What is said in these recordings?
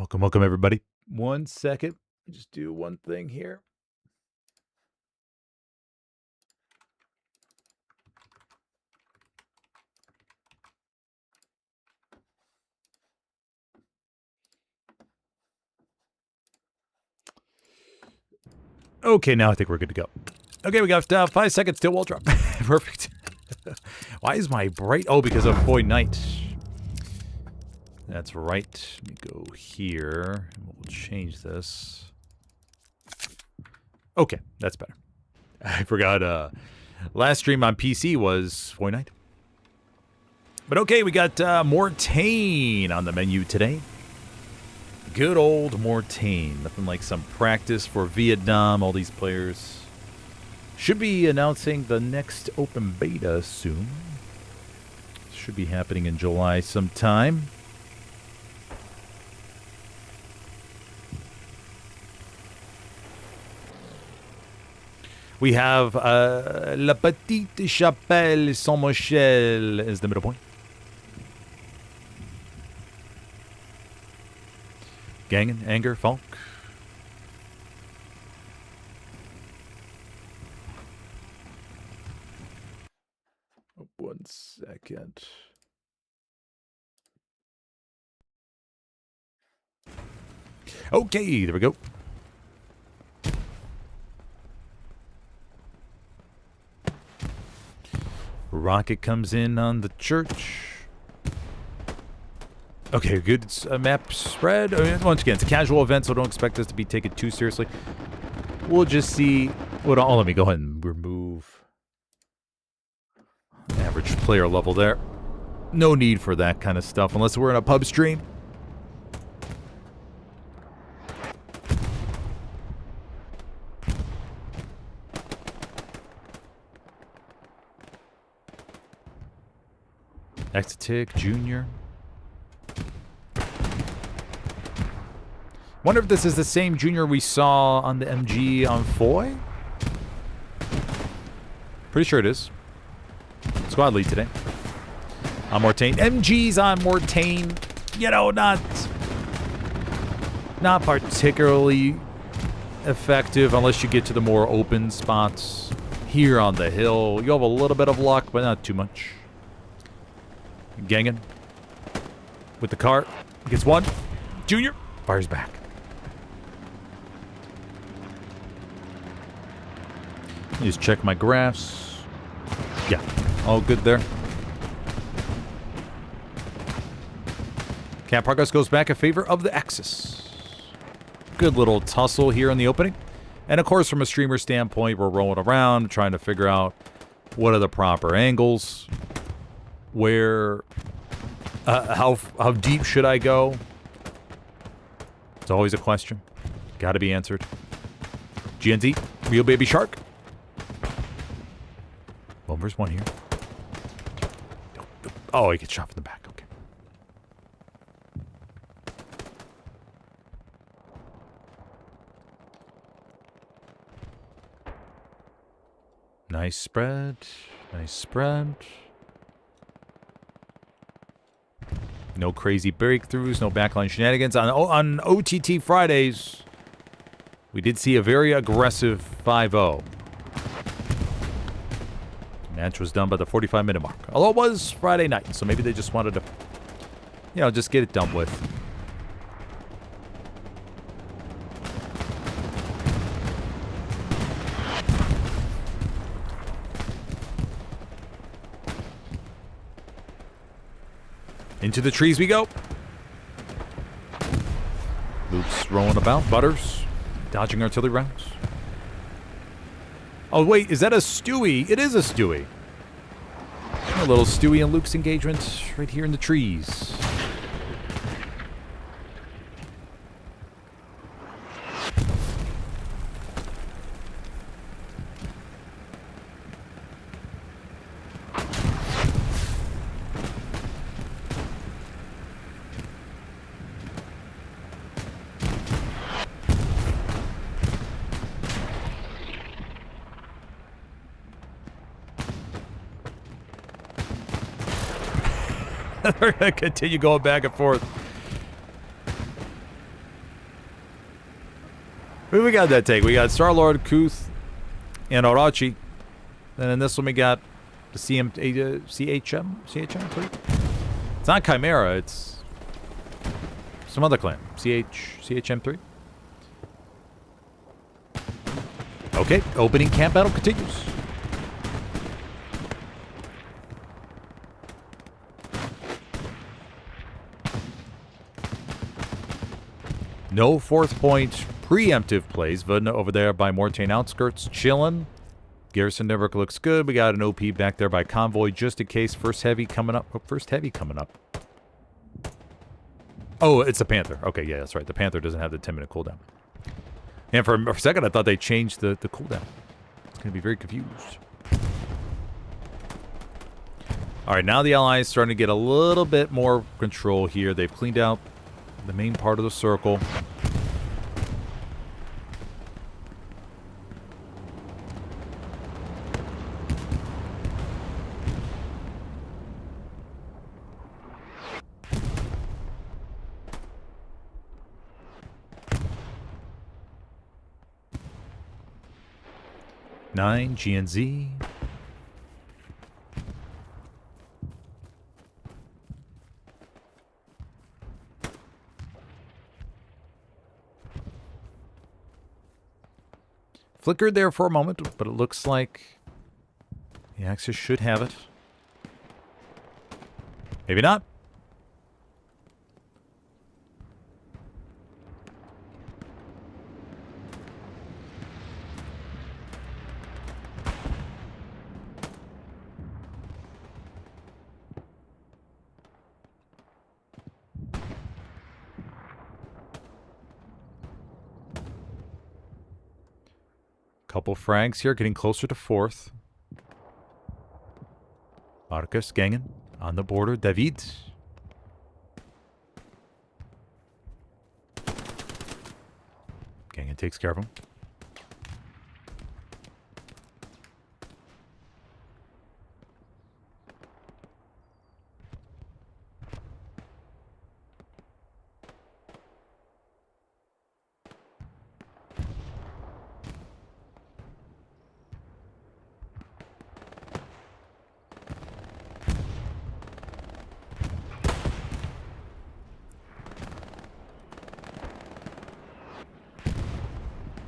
Welcome, everybody. 1 second. Just do one thing here. Okay, now I think we're good to go. Okay, we got 5 seconds till wall drop. Perfect. Why is my bright? Oh, because of Void Knight. That's right. Let me go here. We'll change this. Okay, that's better. I forgot. Last stream on PC was Void Knight. But okay, we got Mortain on the menu today. Good old Mortain. Nothing like some practice for Vietnam. All these players should be announcing the next open beta soon. Should be happening in July sometime. We have La Petite Chapelle Saint-Michel is the middle point. Gangen, Anger, Falk. Oh, 1 second. Okay, there we go. Rocket comes in on the church. Okay, good map spread. Once again, it's a casual event, so don't expect us to be taken too seriously. We'll just see what. Oh, let me go ahead and remove average player level there. No need for that kind of stuff unless we're in a pub stream. Exotic Junior. Wonder if this is the same Junior we saw on the MG on Foy? Pretty sure it is. Squad lead today. On Mortain. MG's on Mortain. You know, not particularly effective unless you get to the more open spots. Here on the hill, you have a little bit of luck, but not too much. Gangen. With the cart. Gets one. Junior. Fires back. Just check my graphs. Yeah, all good there. Camp progress goes back in favor of the Axis. Good little tussle here in the opening. And of course, from a streamer standpoint, we're rolling around, trying to figure out what are the proper angles. Where, how deep should I go? It's always a question. Got to be answered. GNZ, real baby shark. 1 versus 1 here. Oh, he gets shot from the back. Okay. Nice spread. Nice spread. No crazy breakthroughs. No backline shenanigans. On OTT Fridays, we did see a very aggressive 5-0. Match was done by the 45-minute mark. Although it was Friday night, so maybe they just wanted to, you know, just get it done with. Into the trees we go. Luke's rolling about. Butters dodging artillery rounds. Oh, wait, is that a Stewie? It is a Stewie. A little Stewie and Luke's engagement right here in the trees. We're going to continue going back and forth. Who we got that take? We got Star-Lord, Kuth, and Orochi. And in this one we got the CHM3? It's not Chimera, it's some other clan. CHM3? Okay, opening camp battle continues. No fourth point preemptive plays. Vodna over there by Mortain outskirts, chillin'. Garrison network looks good. We got an OP back there by Convoy just in case. First heavy coming up. Oh, first heavy coming up. Oh, it's a Panther. Okay, yeah, that's right. The Panther doesn't have the 10-minute cooldown. And for a second, I thought they changed the cooldown. It's going to be very confused. All right, now the Allies starting to get a little bit more control here. They've cleaned out the main part of the circle. Nine GNZ. Flickered there for a moment, but it looks like the Axis should have it. Maybe not. Couple frags here, getting closer to fourth. Marcus Gangen on the border. David. Gangen takes care of him.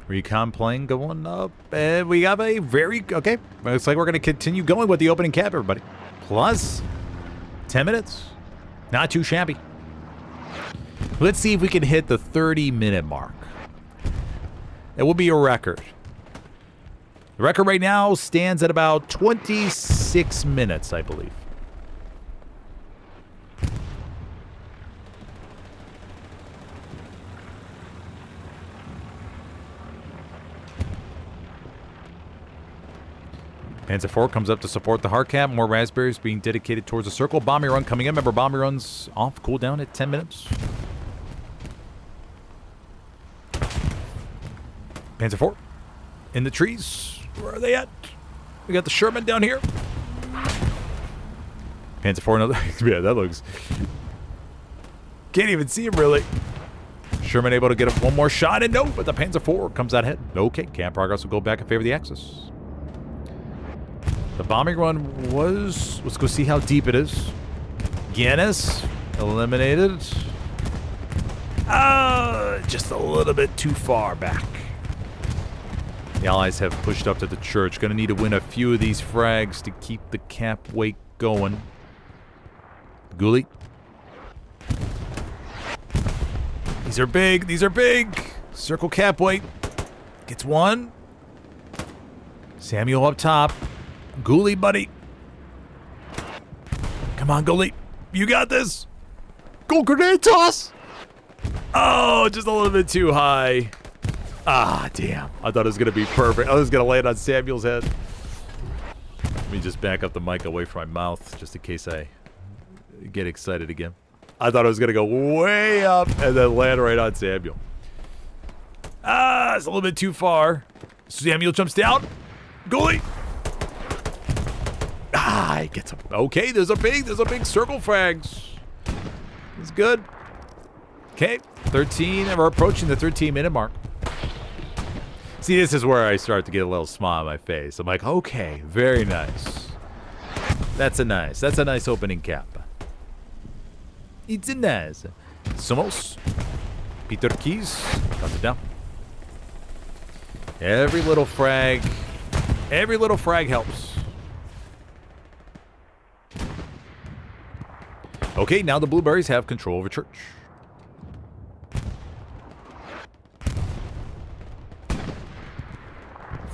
Recon playing going up, and we have a very, okay, looks like we're going to continue going with the opening cap, everybody. Plus 10 minutes. Not too shabby. Let's see if we can hit the 30-minute mark. It will be a record. The record right now stands at about 26 minutes, I believe. Panzer IV comes up to support the hard cap. More raspberries being dedicated towards the circle. Bombing run coming in. Remember, bombing runs off cooldown at 10 minutes. Panzer IV in the trees. Where are they at? We got the Sherman down here. Panzer IV, another. Yeah, that looks. Can't even see him really. Sherman able to get one more shot, and no, but the Panzer IV comes out ahead. Okay, camp progress will go back in favor of the Axis. The bombing run was... Let's go see how deep it is. Giannis eliminated. Just a little bit too far back. The Allies have pushed up to the church. Gonna need to win a few of these frags to keep the cap weight going. Ghoulie. These are big. These are big. Circle cap weight. Gets one. Samuel up top. Ghoulie, buddy. Come on, Ghoulie. You got this. Gold grenade toss. Oh, just a little bit too high. Ah, damn. I thought it was going to be perfect. I was going to land on Samuel's head. Let me just back up the mic away from my mouth just in case I get excited again. I thought I was going to go way up and then land right on Samuel. It's a little bit too far. Samuel jumps down. Ghoulie. He gets him. Okay, there's a big circle frags. It's good. Okay, 13, and we're approaching the 13-minute mark. See, this is where I start to get a little smile on my face. I'm like, okay, very nice. That's a nice opening cap. It's a nice. Somos. Peter Keys. Count it down. Every little frag helps. Okay, now the blueberries have control over church.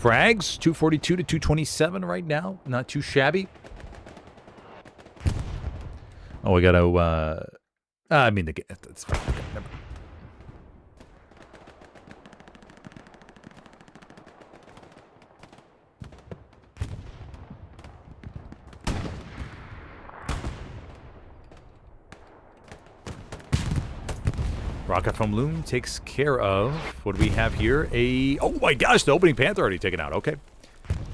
Frags, 242 to 227 right now. Not too shabby. Oh, we got to, that's fine. Okay, never. Rocket from Loom takes care of. What do we have here? Oh my gosh, the opening Panther already taken out. Okay.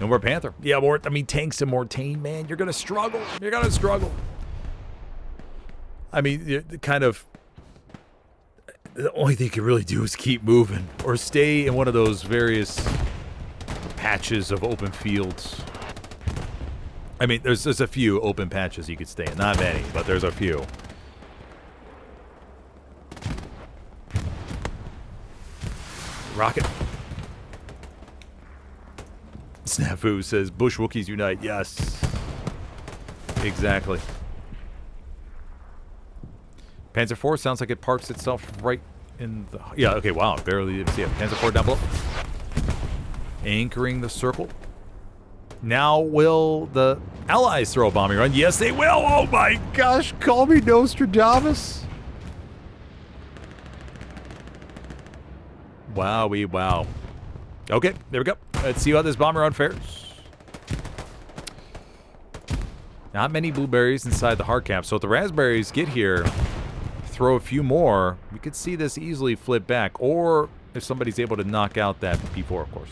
No more Panther. Yeah, tanks and Mortain, man. You're going to struggle. You're going to struggle. I mean, the only thing you can really do is keep moving or stay in one of those various patches of open fields. I mean, there's a few open patches you could stay in. Not many, but there's a few. Rocket. Snafu says, Bush Wookiees unite. Yes. Exactly. Panzer IV sounds like it parks itself right in the... Yeah, okay, wow. Barely didn't see it. Panzer IV down below. Anchoring the circle. Now will the Allies throw a bombing run? Yes, they will. Oh my gosh. Call me Nostradamus. Wowie, wow. Okay, there we go. Let's see how this bomber run fares. Not many blueberries inside the hard cap, so if the raspberries get here, throw a few more, we could see this easily flip back, or if somebody's able to knock out that P4, of course.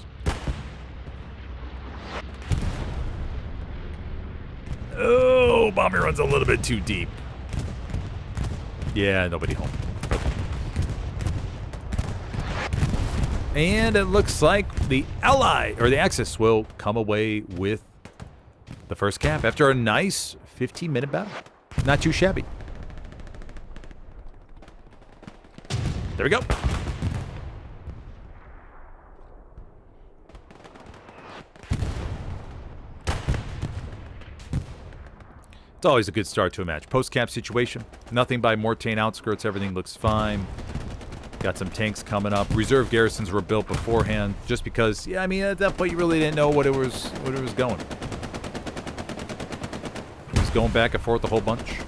Oh, bomber run's a little bit too deep. Yeah, nobody home. And it looks like the Ally, or the Axis, will come away with the first cap after a nice 15-minute battle. Not too shabby. There we go. It's always a good start to a match. Post-cap situation. Nothing by Mortain outskirts. Everything looks fine. Got some tanks coming up. Reserve garrisons were built beforehand, just because. Yeah, I mean, at that point you really didn't know what it was going. It was going back and forth a whole bunch.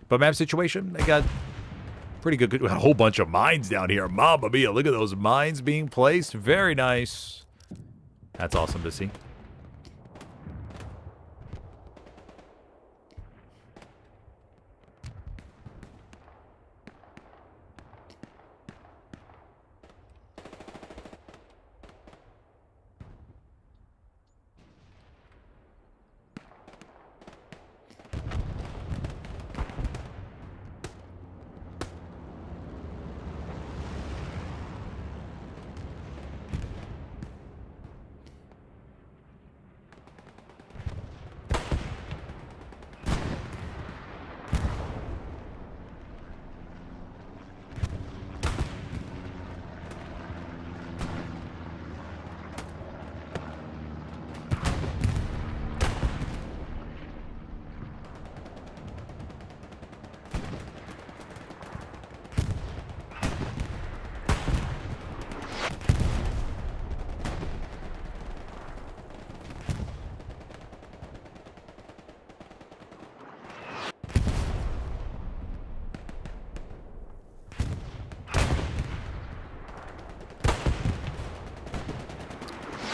But map situation, they got pretty good. A whole bunch of mines down here. Mamma mia! Look at those mines being placed. Very nice. That's awesome to see.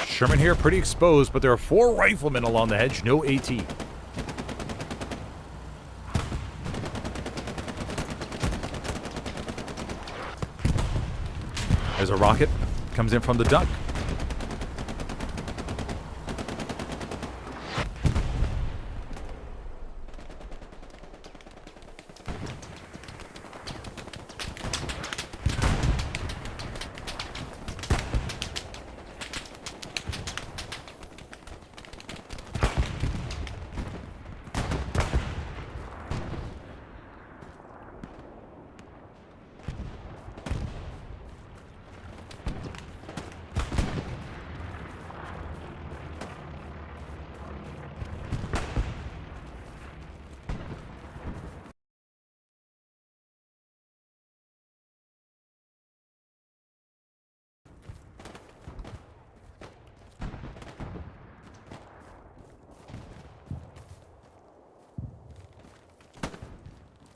Sherman here, pretty exposed, but there are 4 riflemen along the hedge, no AT. There's a rocket, comes in from the duck.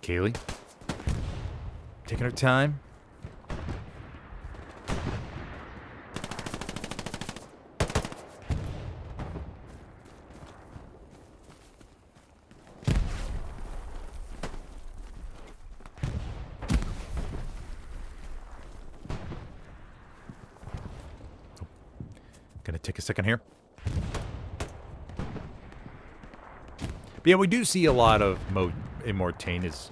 Kaylee. Taking her time. Gonna take a second here. But yeah, we do see a lot of in Mortain is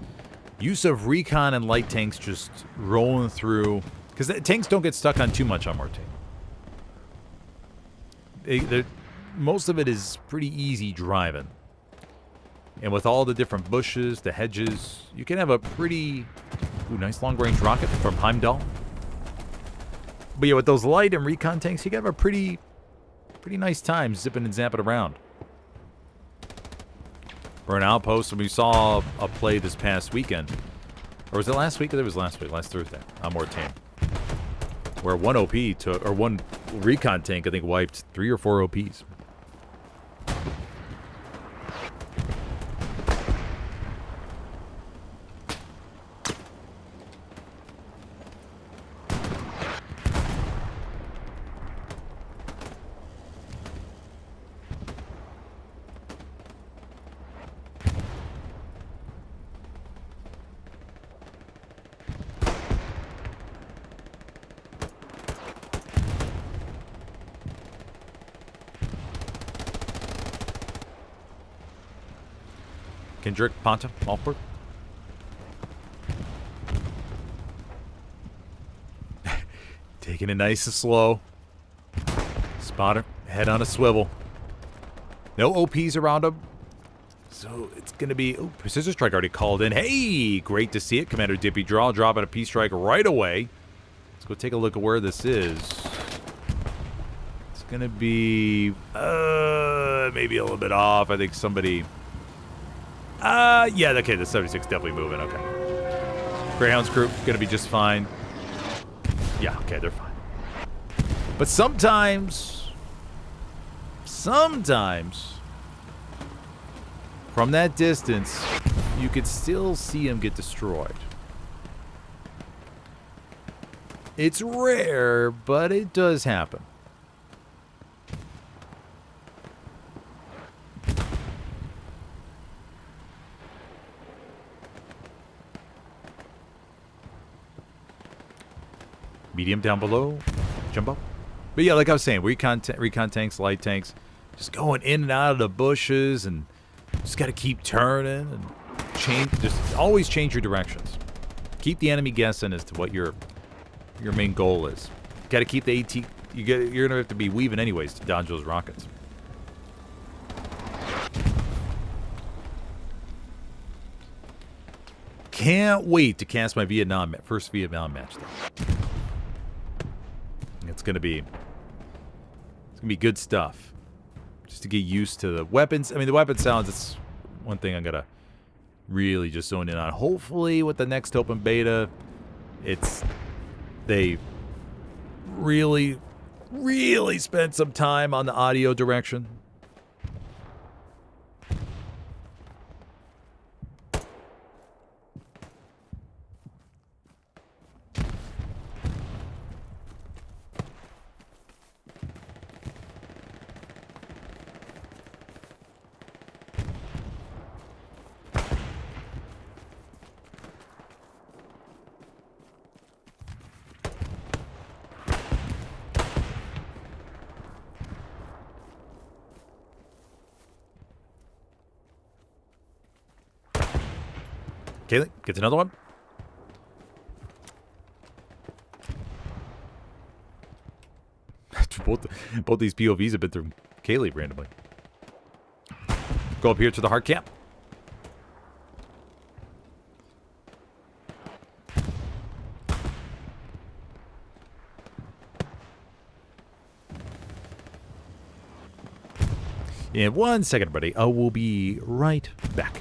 use of recon and light tanks just rolling through. Because tanks don't get stuck on too much on Mortain. Most of it is pretty easy driving. And with all the different bushes, the hedges, you can have a pretty nice long-range rocket from Heimdall. But yeah, with those light and recon tanks, you can have a pretty nice time zipping and zapping around. Burn outpost, and we saw a play this past weekend. Or was it last week? It was last week, last Thursday, on Mortain. Where one OP took, or one recon tank, I think, wiped 3 or 4 OPs. Kendrick, Ponta, Malford. Taking it nice and slow. Spotter, head on a swivel. No OPs around him. So it's going to be... Oh, Precision Strike already called in. Hey, great to see it. Commander Dippy Draw dropping a P-Strike right away. Let's go take a look at where this is. It's going to be... maybe a little bit off. I think somebody... yeah, okay, the 76 definitely moving, okay. Greyhound's crew, gonna be just fine. Yeah, okay, they're fine. But sometimes, from that distance, you could still see them get destroyed. It's rare, but it does happen. Medium down below. Jump up. But yeah, like I was saying, recon tanks, light tanks, just going in and out of the bushes, and just got to keep turning and just always change your directions. Keep the enemy guessing as to what your main goal is. Got to keep the AT. You're gonna have to be weaving anyways to dodge those rockets. Can't wait to cast my first Vietnam match though. It's gonna be good stuff. Just to get used to the weapons. I mean, the weapon sounds. It's one thing I'm gonna really just zone in on. Hopefully, with the next open beta, they really spent some time on the audio direction. Kaylee gets another one. both these POVs have been through Kaylee randomly. Go up here to the hard camp. In 1 second, everybody. I will be right back.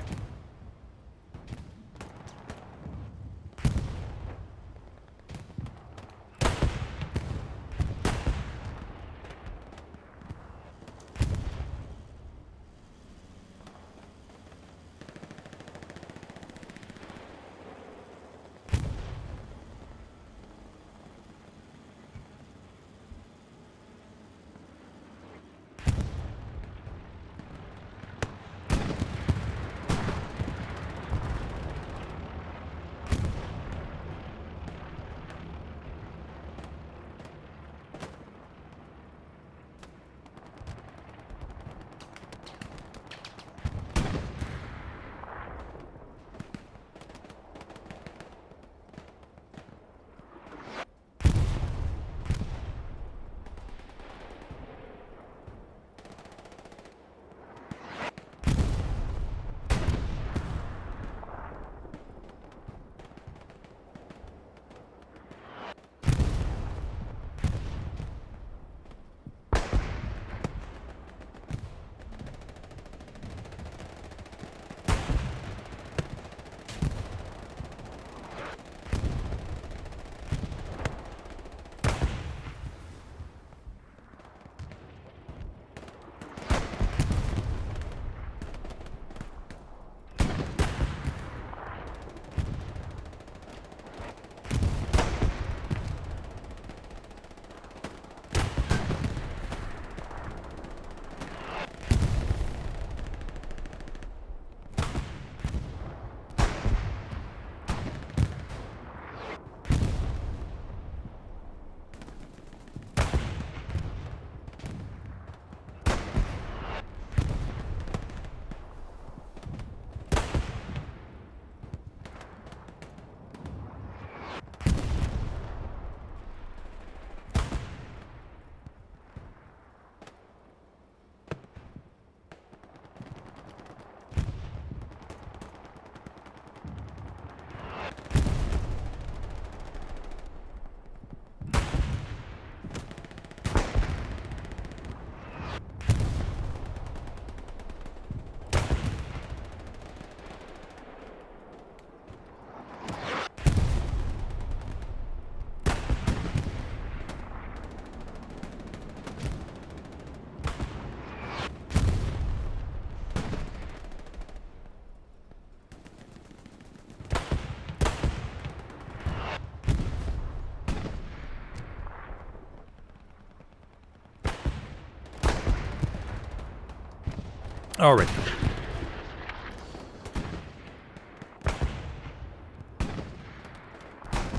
All right.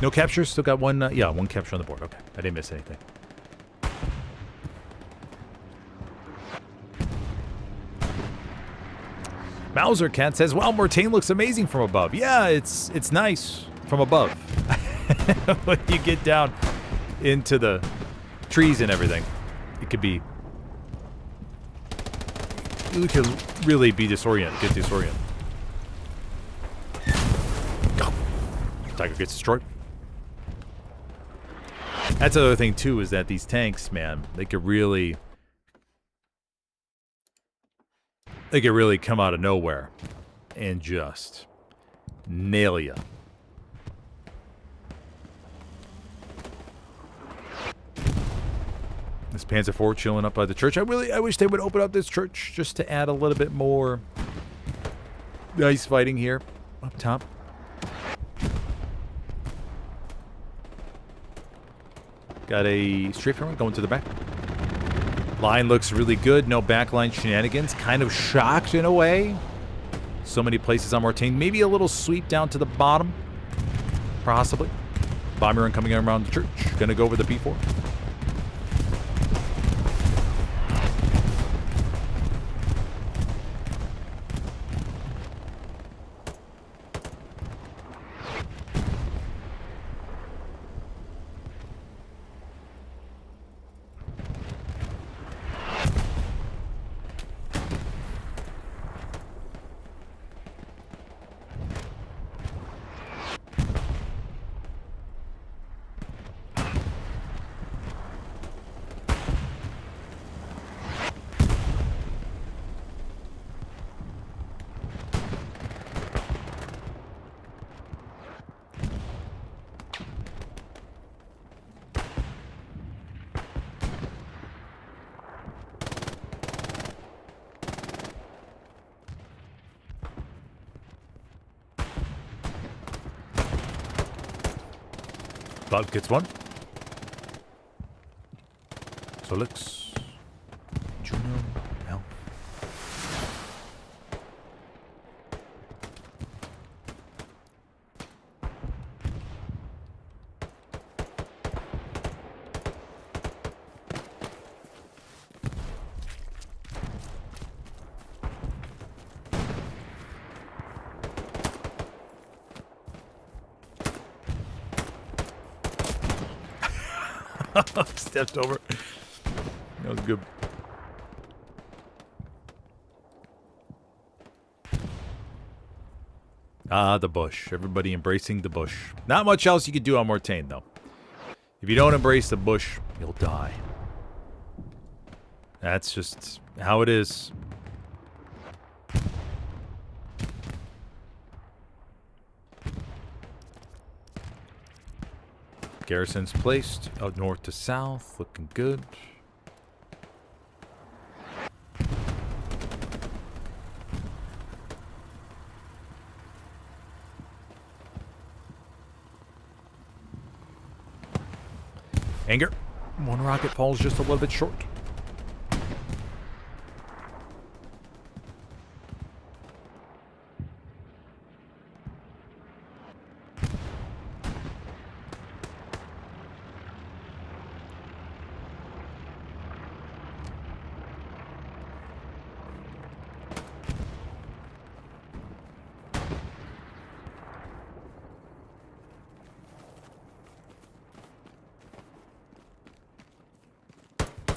No captures? Still got one? Yeah, one capture on the board. Okay. I didn't miss anything. Mauser Cat says, wow, Mortain looks amazing from above. Yeah, it's nice from above. When you get down into the trees and everything, it could be... You could really be disoriented, get disoriented. Go. Tiger gets destroyed. That's the other thing, too, is that these tanks, man, they could really come out of nowhere and just nail you. This Panzer IV chilling up by the church. I wish they would open up this church just to add a little bit more nice fighting here up top. Got a strafe run going to the back. Line looks really good. No backline shenanigans. Kind of shocked in a way. So many places on Mortain. Maybe a little sweep down to the bottom. Possibly. Bomber run coming around the church. Gonna go over the P4. Bug gets one. Solix. Juno. Elf. Stepped over. That was good. Ah, the bush. Everybody embracing the bush. Not much else you could do on Mortain, though. If you don't embrace the bush, you'll die. That's just how it is. Garrison's placed out north to south, looking good. Anger. One rocket falls just a little bit short.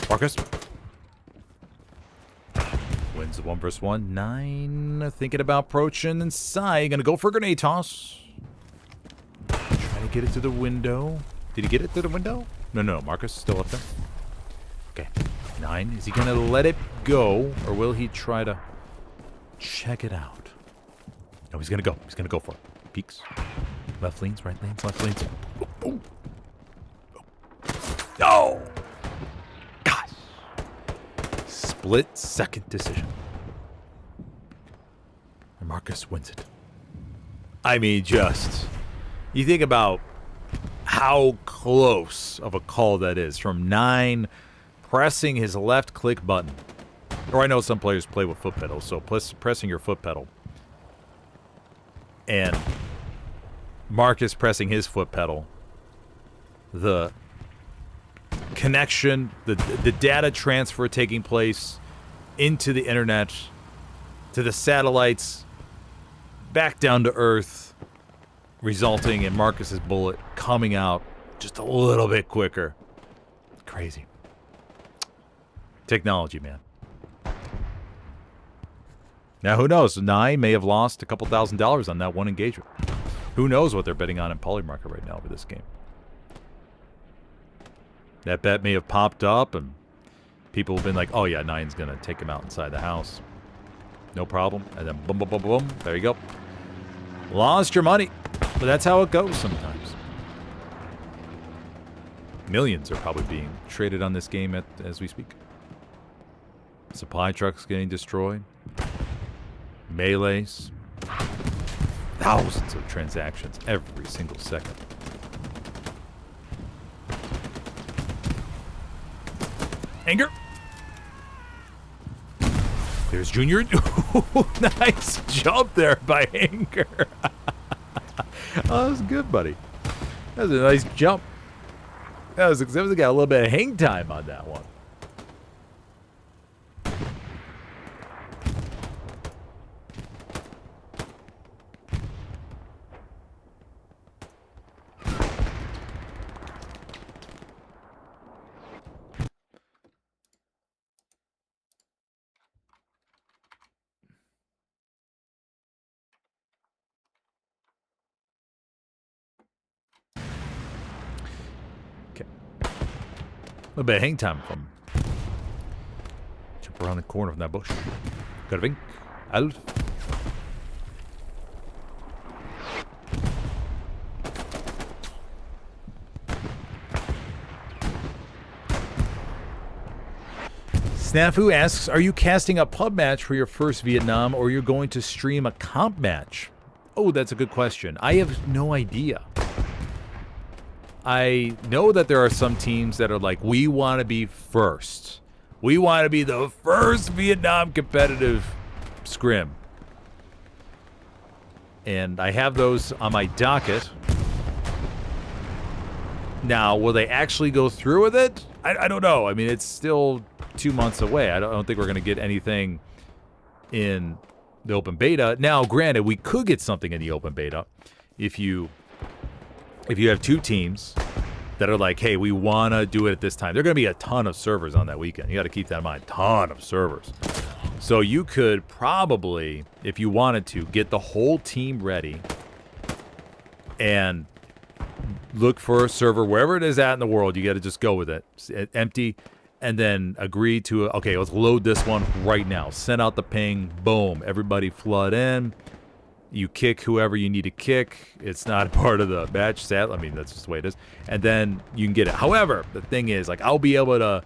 Marcus wins the 1 vs 1. 9 thinking about approaching inside. Gonna go for a grenade toss. Trying to get it to the window. Did he get it through the window? No. Marcus is still up there. Okay. 9. Is he gonna let it go, or will he try to check it out? No, he's gonna go. He's gonna go for it. Peeks. Left lanes, right lanes, left lanes. Oh. No! Split second decision. And Marcus wins it. I mean, just... You think about how close of a call that is. From 9 pressing his left click button Or I know some players play with foot pedals, so pressing your foot pedal and Marcus pressing his foot pedal, the connection, the data transfer taking place into the internet, to the satellites, back down to Earth, resulting in Marcus's bullet coming out just a little bit quicker. Crazy. Technology, man. Now, who knows? 9 may have lost a couple $1,000s on that one engagement. Who knows what they're betting on in Polymarket right now for this game. That bet may have popped up, and people have been like, oh yeah, 9's going to take him out inside the house. No problem. And then boom, boom, boom, boom. There you go. Lost your money. But that's how it goes sometimes. Millions are probably being traded on this game as we speak. Supply trucks getting destroyed. Melees. Thousands of transactions every single second. Anger. There's Junior. Nice jump there by Anger. Oh, that was good, buddy. That was a nice jump. That was got a little bit of hang time on that one. A little bit of hang time from jump around the corner from that bush. Got a vink. Alf. Snafu asks, are you casting a pub match for your first Vietnam, or you're going to stream a comp match? Oh, that's a good question. I have no idea. I know that there are some teams that are like, we want to be first. We want to be the first Vietnam competitive scrim. And I have those on my docket. Now, will they actually go through with it? I don't know. I mean, it's still 2 months away. I don't think we're going to get anything in the open beta. Now, granted, we could get something in the open beta if you have two teams that are like, hey, we want to do it at this time. There are going to be a ton of servers on that weekend. You got to keep that in mind. Ton of servers. So you could probably, if you wanted to, get the whole team ready and look for a server wherever it is at in the world. You got to just go with it. Empty. And then agree to, okay, let's load this one right now. Send out the ping. Boom. Everybody flood in. You kick whoever you need to kick. It's not part of the match set. I mean, that's just the way it is. And then you can get it. However, the thing is, like, I would be able to,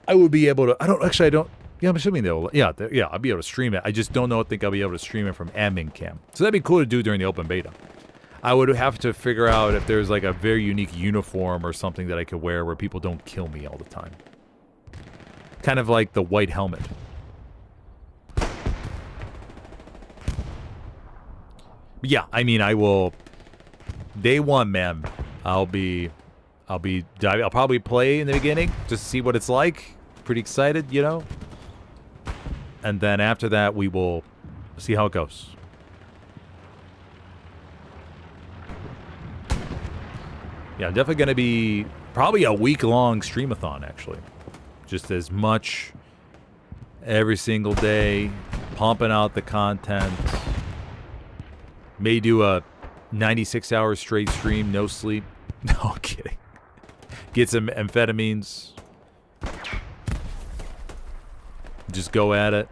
yeah, I'm assuming they'll, yeah, I'll be able to stream it. I just don't think I'll be able to stream it from admin cam. So that'd be cool to do during the open beta. I would have to figure out if there's like a very unique uniform or something that I could wear where people don't kill me all the time. Kind of like the white helmet. But yeah, I mean, I will. Day one, man. I'll probably play in the beginning just to see what it's like. Pretty excited, you know. And then after that, we will see how it goes. Yeah, I'm definitely going to be probably a week-long streamathon, actually. Just as much every single day, pumping out the content. May do a 96-hour straight stream, no sleep. No kidding. Get some amphetamines. Just go at it.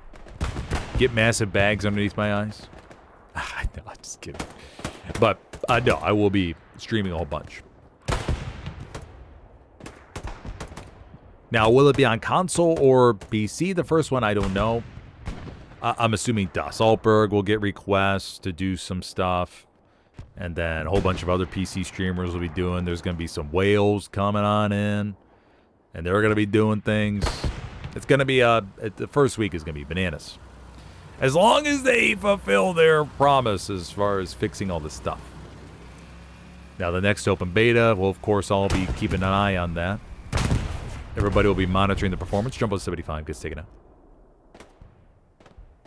Get massive bags underneath my eyes. No, I'm just kidding. But, no, I will be streaming a whole bunch. Now, will it be on console or PC? The first one, I don't know. I'm assuming Das Altberg will get requests to do some stuff. And then a whole bunch of other PC streamers will be doing. There's going to be some whales coming on in. And they're going to be doing things. It's going to be, the first week is going to be bananas. As long as they fulfill their promise as far as fixing all this stuff. Now, the next open beta, well, of course, I'll be keeping an eye on that. Everybody will be monitoring the performance. Jumbo 75 gets taken out.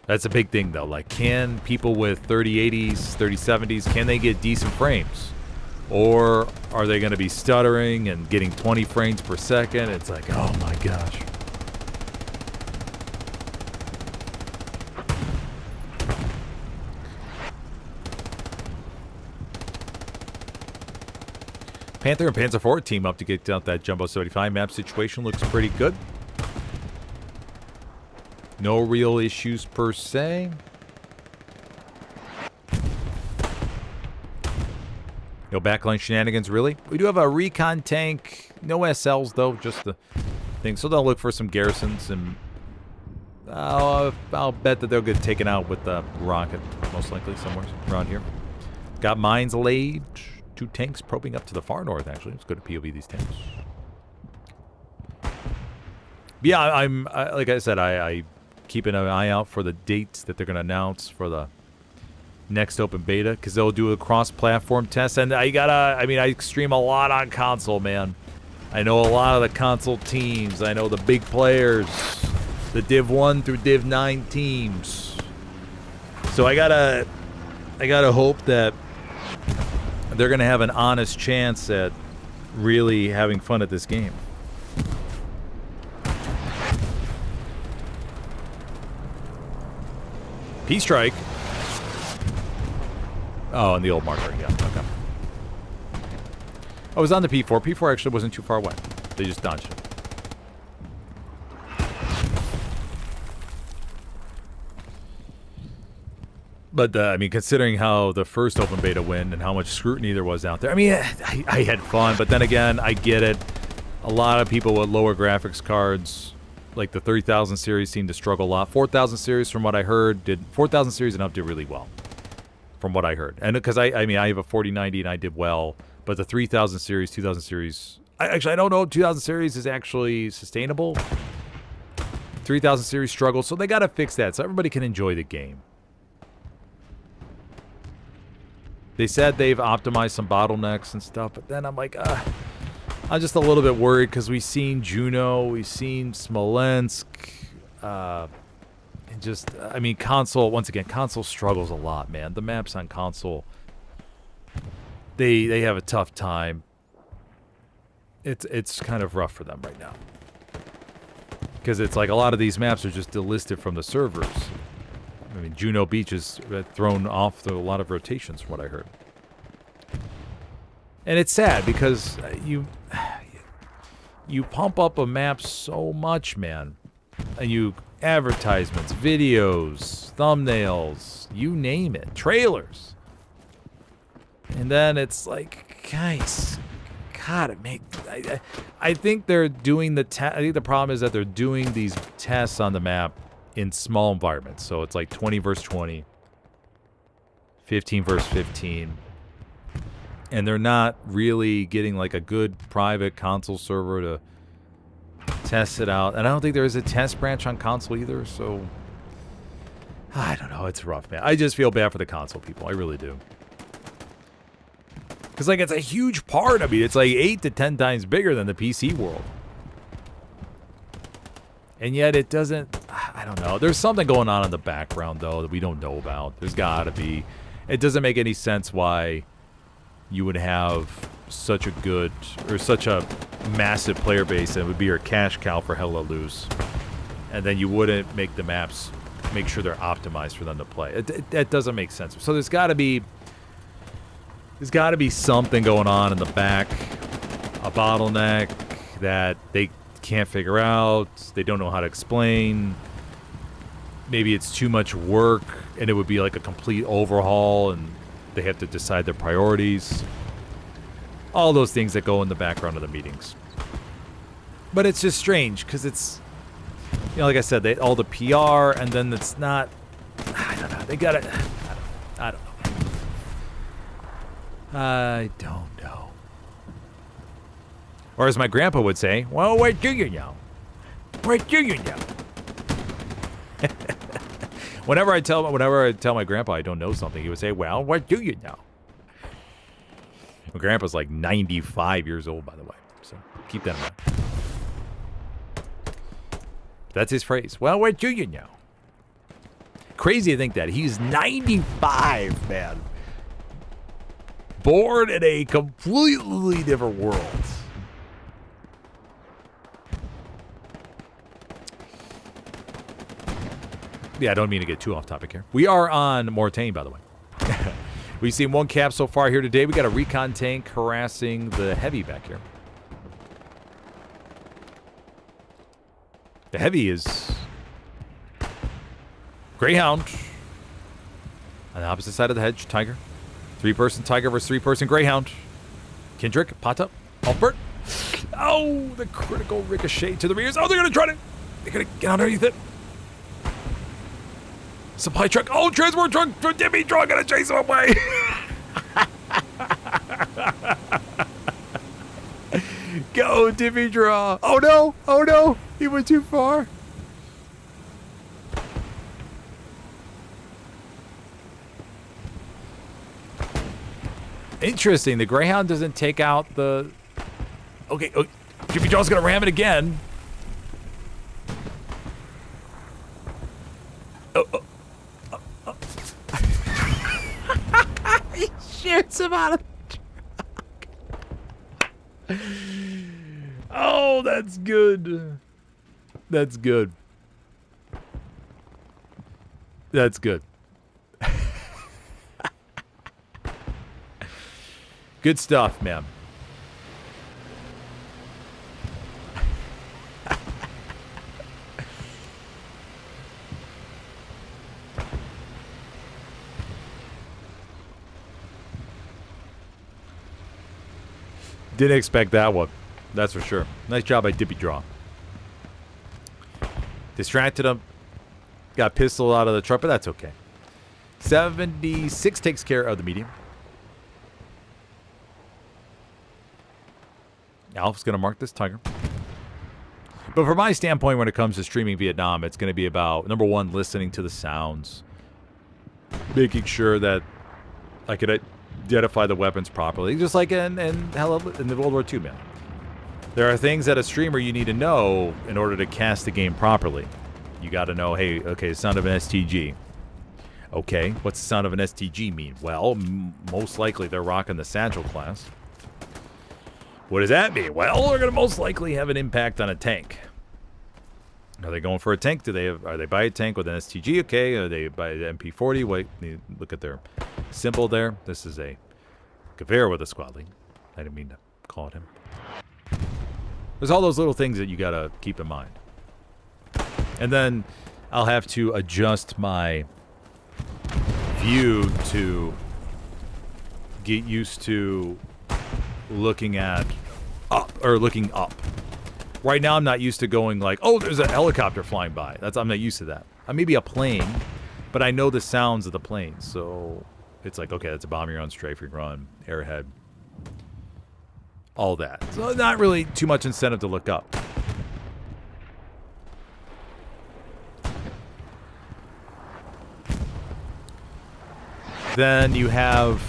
That's a big thing, though. Like, can people with 3080s, 3070s, can they get decent frames? Or are they going to be stuttering and getting 20 frames per second? It's like, oh my gosh. Panther and Panzer IV team up to get out that Jumbo 75. Map situation looks pretty good. No real issues per se. No backline shenanigans, really. We do have a recon tank. No SLs, though. Just the thing. So they'll look for some garrisons. And I'll bet that they'll get taken out with the rocket. Most likely somewhere around here. Got mines laid. 2 tanks probing up to the far north, actually. Let's go to POV these tanks. Yeah, I'm like I said, I keeping an eye out for the dates that they're going to announce for the next open beta, because they'll do a cross-platform test. And I stream a lot on console, man. I know a lot of the console teams. I know the big players, the Div 1 through Div 9 teams. So I gotta hope that they're going to have an honest chance at really having fun at this game. P-Strike. Oh, and the old marker, yeah, okay. I was on the P4. P4 actually wasn't too far away. They just dodged it. But, I mean, considering how the first open beta went and how much scrutiny there was out there, I mean, I had fun, but then again, I get it. A lot of people with lower graphics cards, like the 3000 series, seem to struggle a lot. 4000 series, from what I heard, 4000 series and up did really well, from what I heard. And because, I mean, I have a 4090 and I did well, but the 3000 series, 2000 series, I don't know if 2000 series is actually sustainable. 3000 series struggles, so they got to fix that so everybody can enjoy the game. They said they've optimized some bottlenecks and stuff, but then I'm like, I'm just a little bit worried because we've seen Juno, we've seen Smolensk, and just, I mean, console, once again, console struggles a lot, man. The maps on console, they have a tough time. It's kind of rough for them right now. Because it's like a lot of these maps are just delisted from the servers. I mean, Juno Beach is thrown off a lot of rotations, from what I heard. And it's sad because you pump up a map so much, man. And you advertisements, videos, thumbnails, you name it, trailers. And then it's like, guys, God, I think they're doing I think the problem is that they're doing these tests on the map in small environments. So it's like 20 versus 20, 15 versus 15. And they're not really getting like a good private console server to test it out. And I don't think there is a test branch on console either, so I don't know. It's rough, man. I just feel bad for the console people. I really do. Because, like, it's a huge part. I mean, it's like 8 to 10 times bigger than the PC world. And yet it doesn't, I don't know. There's something going on in the background, though, that we don't know about. There's got to be. It doesn't make any sense why you would have such a good, or such a massive player base, and it would be your cash cow for Hella Loose. And then you wouldn't make the maps, make sure they're optimized for them to play. That doesn't make sense. So there's got to be something going on in the back, a bottleneck that they can't figure out, they don't know how to explain. Maybe it's too much work and it would be like a complete overhaul and they have to decide their priorities. All those things that go in the background of the meetings. But it's just strange because it's, you know, like I said, all the PR, and then it's not, I don't know, they got it, I don't know. I don't know. Or as my grandpa would say, well, what do you know? What do you know? Whenever I tell my grandpa I don't know something, he would say, well, what do you know? My grandpa's like 95 years old, by the way. So keep that in mind. That's his phrase. Well, what do you know? Crazy to think that. He's 95, man. Born in a completely different world. Yeah, I don't mean to get too off topic here. We are on Mortain, by the way. We've seen one cap so far here today. We got a recon tank harassing the heavy back here. The heavy is Greyhound on the opposite side of the hedge. Tiger. 3-person Tiger versus 3-person Greyhound. Kendrick, Pata, Albert. Oh, the critical ricochet to the rears. Oh, they're going to try to... They're going to get underneath it. Supply truck. Oh, transport truck. Dimmy truck going to chase him away. Go, Dimmy Draw. Oh, no. Oh, no. He went too far. Interesting. The Greyhound doesn't take out the... Okay. Oh, Dimmy Draw's going to ram it again. He shoots him out of the truck. Oh, that's good. That's good. That's good. Good stuff, man. Didn't expect that one. That's for sure. Nice job by Dippy Draw. Distracted him. Got pistol out of the truck, but that's okay. 76 takes care of the medium. Alf's going to mark this Tiger. But from my standpoint, when it comes to streaming Vietnam, it's going to be about, number one, listening to the sounds. Making sure that I could identify the weapons properly. Just like in the World War II, man. There are things that a streamer you need to know in order to cast the game properly. You got to know, hey, okay, the sound of an STG. Okay, what's the sound of an STG mean? Well, most likely they're rocking the Satchel class. What does that mean? Well, they're going to most likely have an impact on a tank. Are they going for a tank? Are they by a tank with an STG? Okay, are they by the MP40? Wait, look at their symbol there. This is a Gewehr with a squad lead. I didn't mean to call it him. There's all those little things that you got to keep in mind. And then I'll have to adjust my view to get used to looking up. Right now I'm not used to going like, oh, there's a helicopter flying by. I'm not used to that. Maybe a plane, but I know the sounds of the plane. So it's like, okay, that's a bomber on strafing run, airhead, all that. So not really too much incentive to look up. Then you have,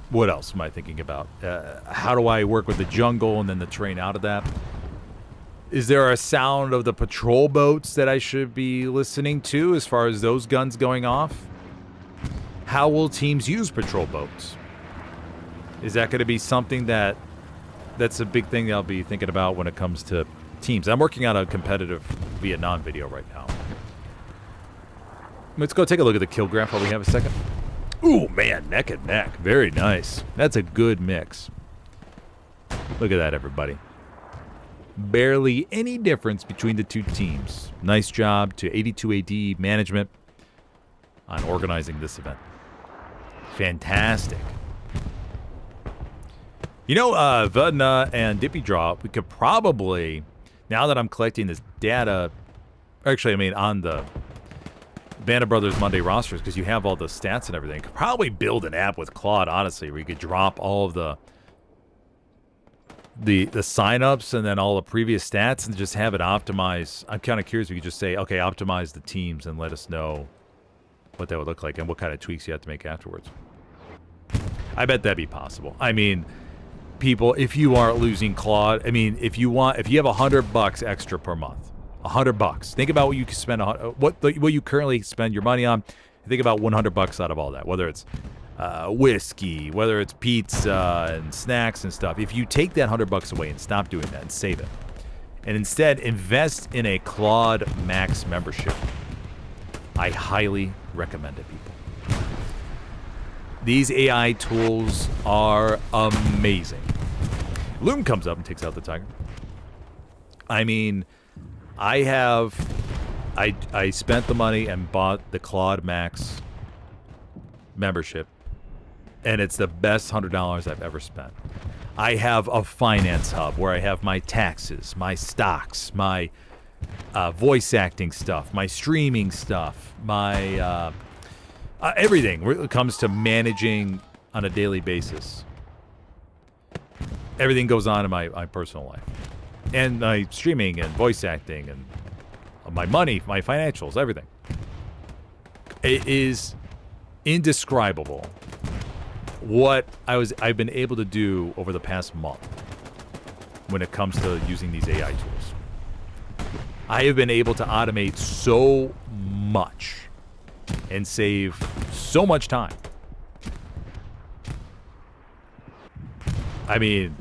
what else am I thinking about? How do I work with the jungle and then the terrain out of that? Is there a sound of the patrol boats that I should be listening to as far as those guns going off? How will teams use patrol boats? Is that going to be something that's a big thing that I'll be thinking about when it comes to teams? I'm working on a competitive Vietnam video right now. Let's go take a look at the kill graph while we have a second. Ooh, man, neck and neck. Very nice. That's a good mix. Look at that, everybody. Barely any difference between the two teams. Nice job to 82 AD management on organizing this event. Fantastic. You know, Vedna and Dippy Draw, we could probably, now that I'm collecting this data, actually, I mean, on the Band of Brothers Monday rosters, because you have all the stats and everything, could probably build an app with Claude, honestly, where you could drop all of the the signups and then all the previous stats and just have it optimize. I'm kind of curious if you could just say, okay, optimize the teams and let us know what that would look like and what kind of tweaks you have to make afterwards. I bet that'd be possible. I mean, people, if you aren't losing Claude, I mean, if you have $100 extra per month, $100. Think about what you can spend, what you currently spend your money on. Think about $100 out of all that, whether it's whiskey, whether it's pizza and snacks and stuff. If you take that $100 away and stop doing that and save it, and instead invest in a Claude Max membership, I highly recommend it, people. These AI tools are amazing. Loom comes up and takes out the tiger. I mean, I spent the money and bought the Claude Max membership, and it's the best $100 I've ever spent. I have a finance hub where I have my taxes, my stocks, my voice acting stuff, my streaming stuff, my everything when it comes to managing on a daily basis. Everything goes on in my personal life. And my streaming and voice acting and my money, my financials, everything. It is indescribable what I've been able to do over the past month when it comes to using these AI tools. I have been able to automate so much and save so much time. I mean,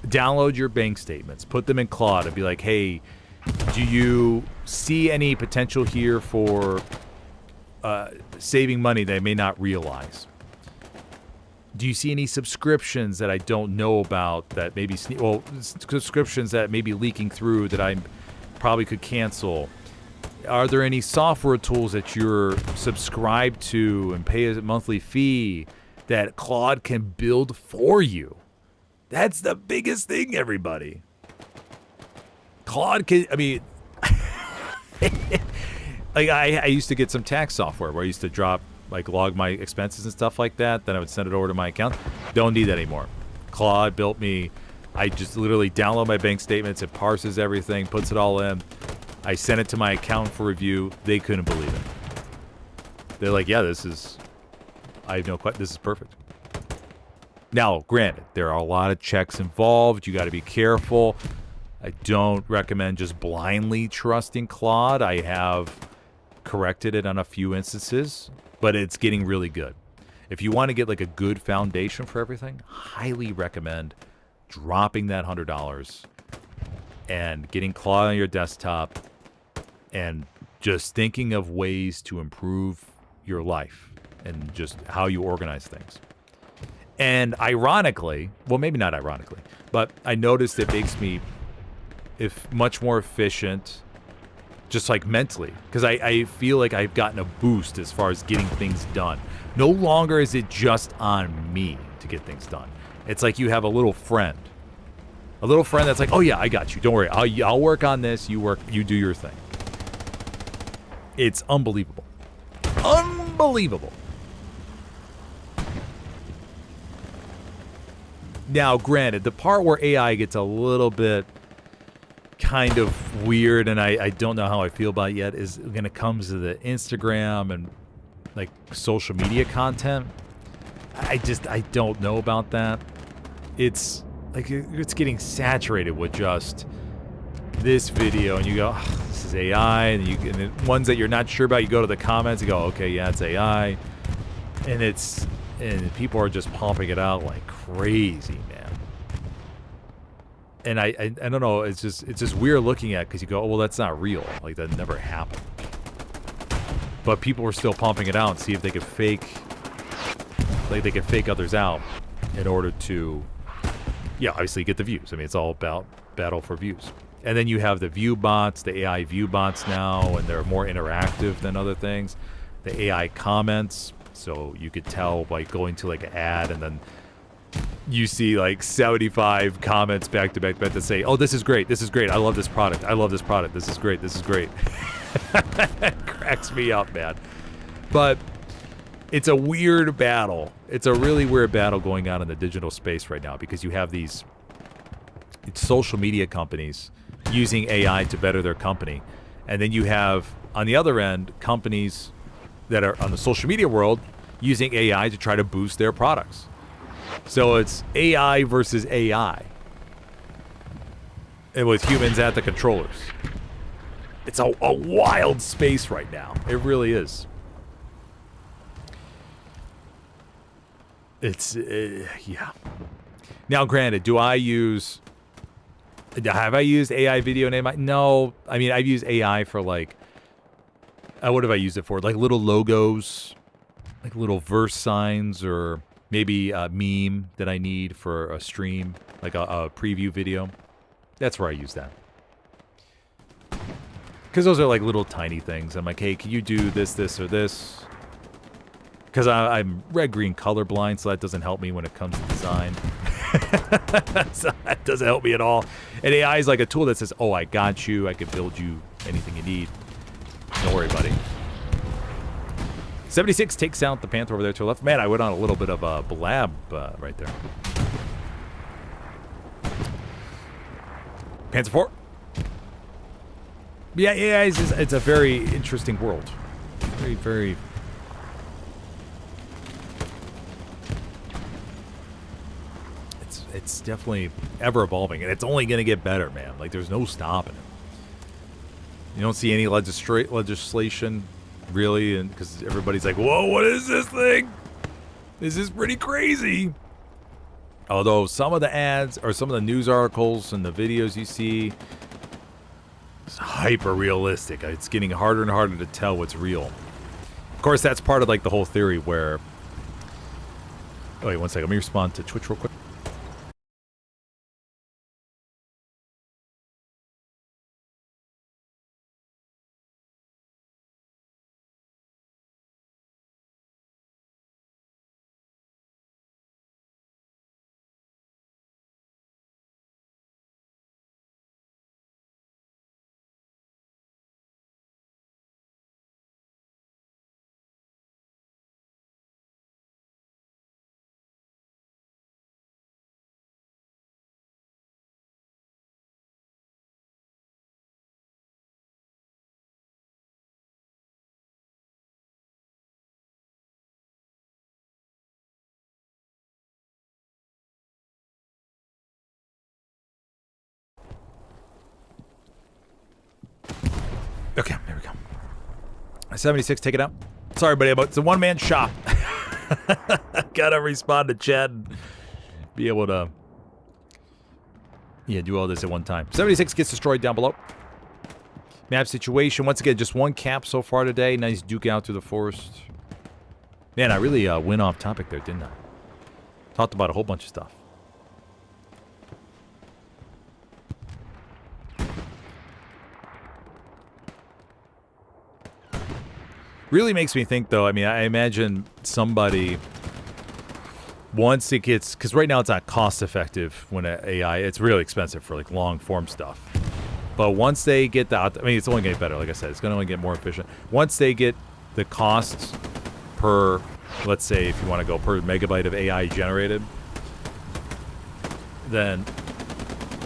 download your bank statements, put them in Claude, and be like, hey, do you see any potential here for saving money that I may not realize? Do you see any subscriptions that I don't know about that maybe, subscriptions that may be leaking through that I probably could cancel? Are there any software tools that you're subscribed to and pay a monthly fee that Claude can build for you? That's the biggest thing, everybody. Claude can, I mean, like I used to get some tax software where I used to log my expenses and stuff like that. Then I would send it over to my account. Don't need that anymore. Claude built me, I just literally download my bank statements. It parses everything, puts it all in. I sent it to my accountant for review. They couldn't believe it. They're like, yeah, this is perfect. Now, granted, there are a lot of checks involved. You got to be careful. I don't recommend just blindly trusting Claude. I have corrected it on a few instances, but it's getting really good. If you want to get like a good foundation for everything, highly recommend dropping that $100 and getting Claude on your desktop and just thinking of ways to improve your life and just how you organize things. And ironically, well, maybe not ironically, but I noticed it makes me much more efficient, just like mentally, because I feel like I've gotten a boost as far as getting things done. No longer is it just on me to get things done. It's like you have a little friend that's like, oh yeah, I got you. Don't worry, I'll work on this. You do your thing. It's unbelievable. Unbelievable. Now, granted, the part where AI gets a little bit kind of weird, and I don't know how I feel about it yet, is when it comes to the Instagram and like social media content. I don't know about that. It's like it's getting saturated with just this video, and you go, oh, this is AI, and then ones that you're not sure about, you go to the comments, you go, okay, yeah, it's AI, and people are just pumping it out like crazy, man. And I don't know, it's just weird looking at, because you go, oh, well, that's not real, like that never happened. But people were still pumping it out and see if they could fake others out in order to, yeah, obviously get the views. I mean, it's all about battle for views. And then you have the view bots, the AI view bots now, and they're more interactive than other things. The AI comments, so you could tell by going to like an ad, and then you see like 75 comments back to back that say, oh, this is great, I love this product, this is great. It cracks me up, man. But it's a weird battle. It's a really weird battle going on in the digital space right now, because you have these social media companies using AI to better their company. And then you have, on the other end, companies that are on the social media world using AI to try to boost their products. So it's AI versus AI. And with humans at the controllers. It's a wild space right now. It really is. It's, yeah. Now, granted, have I used AI video and AI? No. I mean, I've used AI for like, what have I used it for? Like little logos, like little verse signs, or maybe a meme that I need for a stream, like a preview video. That's where I use that. Because those are like little tiny things. I'm like, hey, can you do this, this, or this? Because I'm red-green colorblind, so that doesn't help me when it comes to design. So that doesn't help me at all. And AI is like a tool that says, oh, I got you. I can build you anything you need. Don't worry, buddy. 76 takes out the Panther over there to the left. Man, I went on a little bit of a blab right there. Panther 4. Yeah, it's a very interesting world. Very, very... It's definitely ever evolving, and it's only going to get better, man. Like, there's no stopping it. You don't see any legislation, really, and because everybody's like, whoa, what is this thing? This is pretty crazy. Although some of the ads, or some of the news articles and the videos you see, it's hyper realistic. It's getting harder and harder to tell what's real. Of course, that's part of like the whole theory where... Oh, wait, one second. Let me respond to Twitch real quick. Okay, there we go. 76, take it out. Sorry, buddy, but it's a one-man shop. Gotta respond to chat and be able to... Yeah, do all this at one time. 76 gets destroyed down below. Map situation. Once again, just one cap so far today. Nice duke out through the forest. Man, I really went off topic there, didn't I? Talked about a whole bunch of stuff. Really makes me think, though. I mean, I imagine somebody, once it gets... Because right now it's not cost-effective when AI... It's really expensive for, like, long-form stuff. But once they get the... I mean, it's only going to get better, like I said. It's going to only get more efficient. Once they get the costs per... Let's say, if you want to go per megabyte of AI generated, then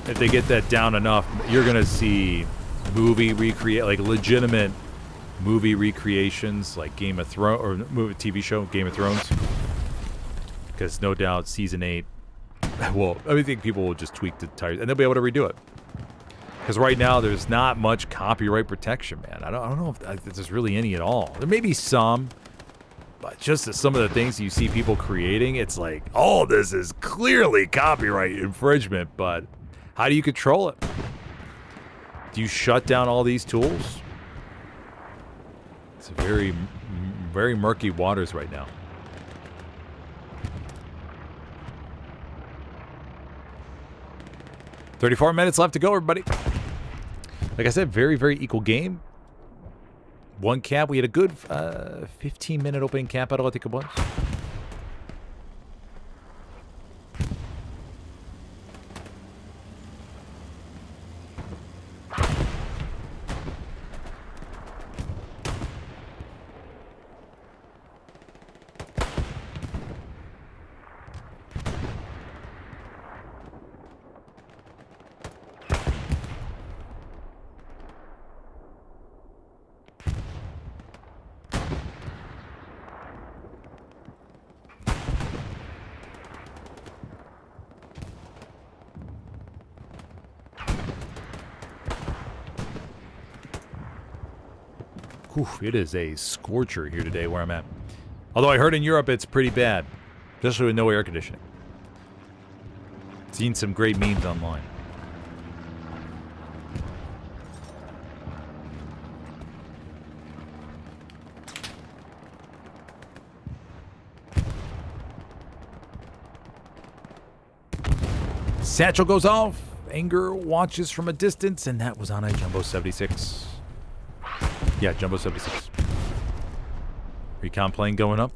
if they get that down enough, you're going to see movie recreate... Like, legitimate... movie recreations like Game of Thrones, or movie TV show Game of Thrones, because no doubt season 8, well, I think people will just tweak the tires and they'll be able to redo it, because right now there's not much copyright protection, man. I don't know if there's really any at all. There may be some, but just some of the things you see people creating, it's like, oh, this is clearly copyright infringement, but how do you control it? Do you shut down all these tools? It's very, very murky waters right now. "34 minutes left to go, everybody." Like I said, very, very equal game. One cap. We had a good 15-minute opening cap battle, I think it was. Whew, it is a scorcher here today where I'm at. Although I heard in Europe it's pretty bad, especially with no air conditioning. Seen some great memes online. Satchel goes off. Anger watches from a distance, and that was on a Jumbo 76. Yeah, Jumbo 76. Recon plane going up.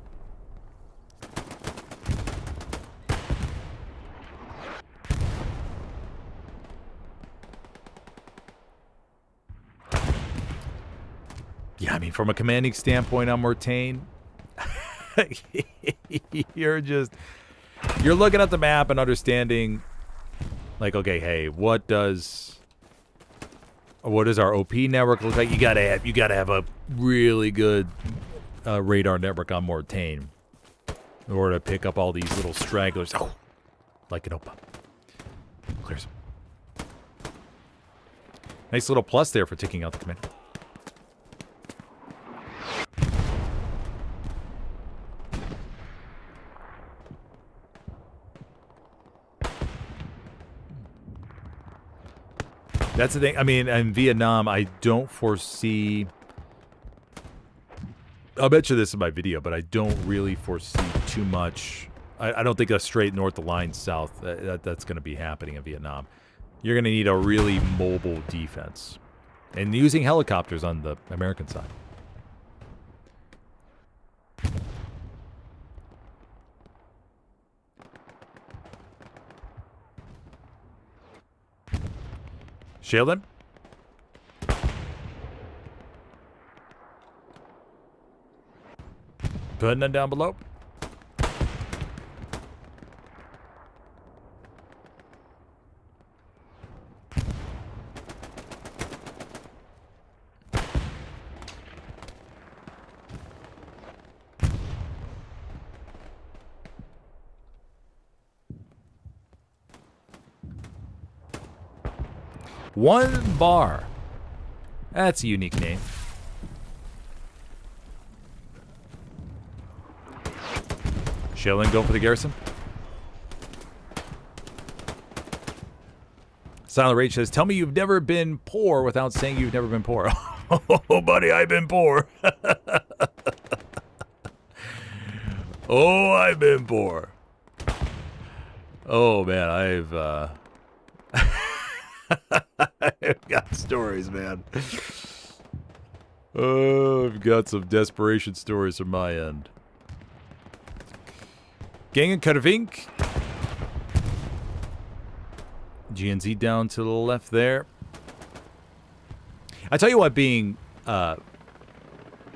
Yeah, I mean, from a commanding standpoint on Mortain, you're looking at the map and understanding, like, okay, hey, what does our OP network look like? You gotta have a really good radar network on Mortain in order to pick up all these little stragglers. Oh, like an OPA. Clears them. Nice little plus there for taking out the commander. That's the thing. I mean, in Vietnam, I don't foresee... I'll bet you this in my video, but I don't really foresee too much. I don't think a straight north to line south, that's going to be happening in Vietnam. You're going to need a really mobile defense. And using helicopters on the American side. Shield him. Putting them down below. One bar. That's a unique name. Shilling, go for the garrison. Silent Rage says, tell me you've never been poor without saying you've never been poor. Oh, buddy, I've been poor. Oh, I've been poor. Oh, man, I've got stories, man. Oh, I've got some desperation stories from my end. Gang and Kuttervink. GNZ down to the left there. I tell you what, being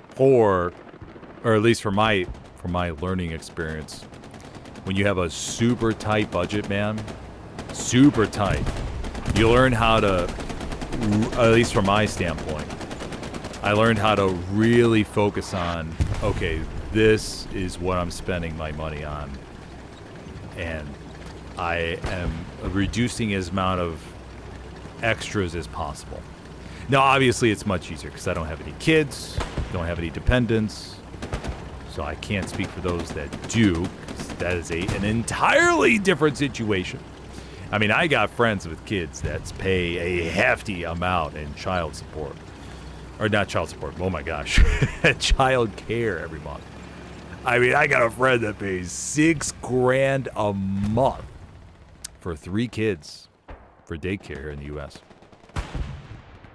poor, or at least for my learning experience, when you have a super tight budget, man, super tight, you learn how to, at least from my standpoint, I learned how to really focus on, okay, this is what I'm spending my money on. And I am reducing as amount of extras as possible. Now, obviously, it's much easier because I don't have any kids, don't have any dependents, so I can't speak for those that do. That is an entirely different situation. I mean, I got friends with kids that pay a hefty amount in child support. Or not child support, oh my gosh. Child care every month. I mean, I got a friend that pays $6,000 a month for 3 kids for daycare here in the U.S.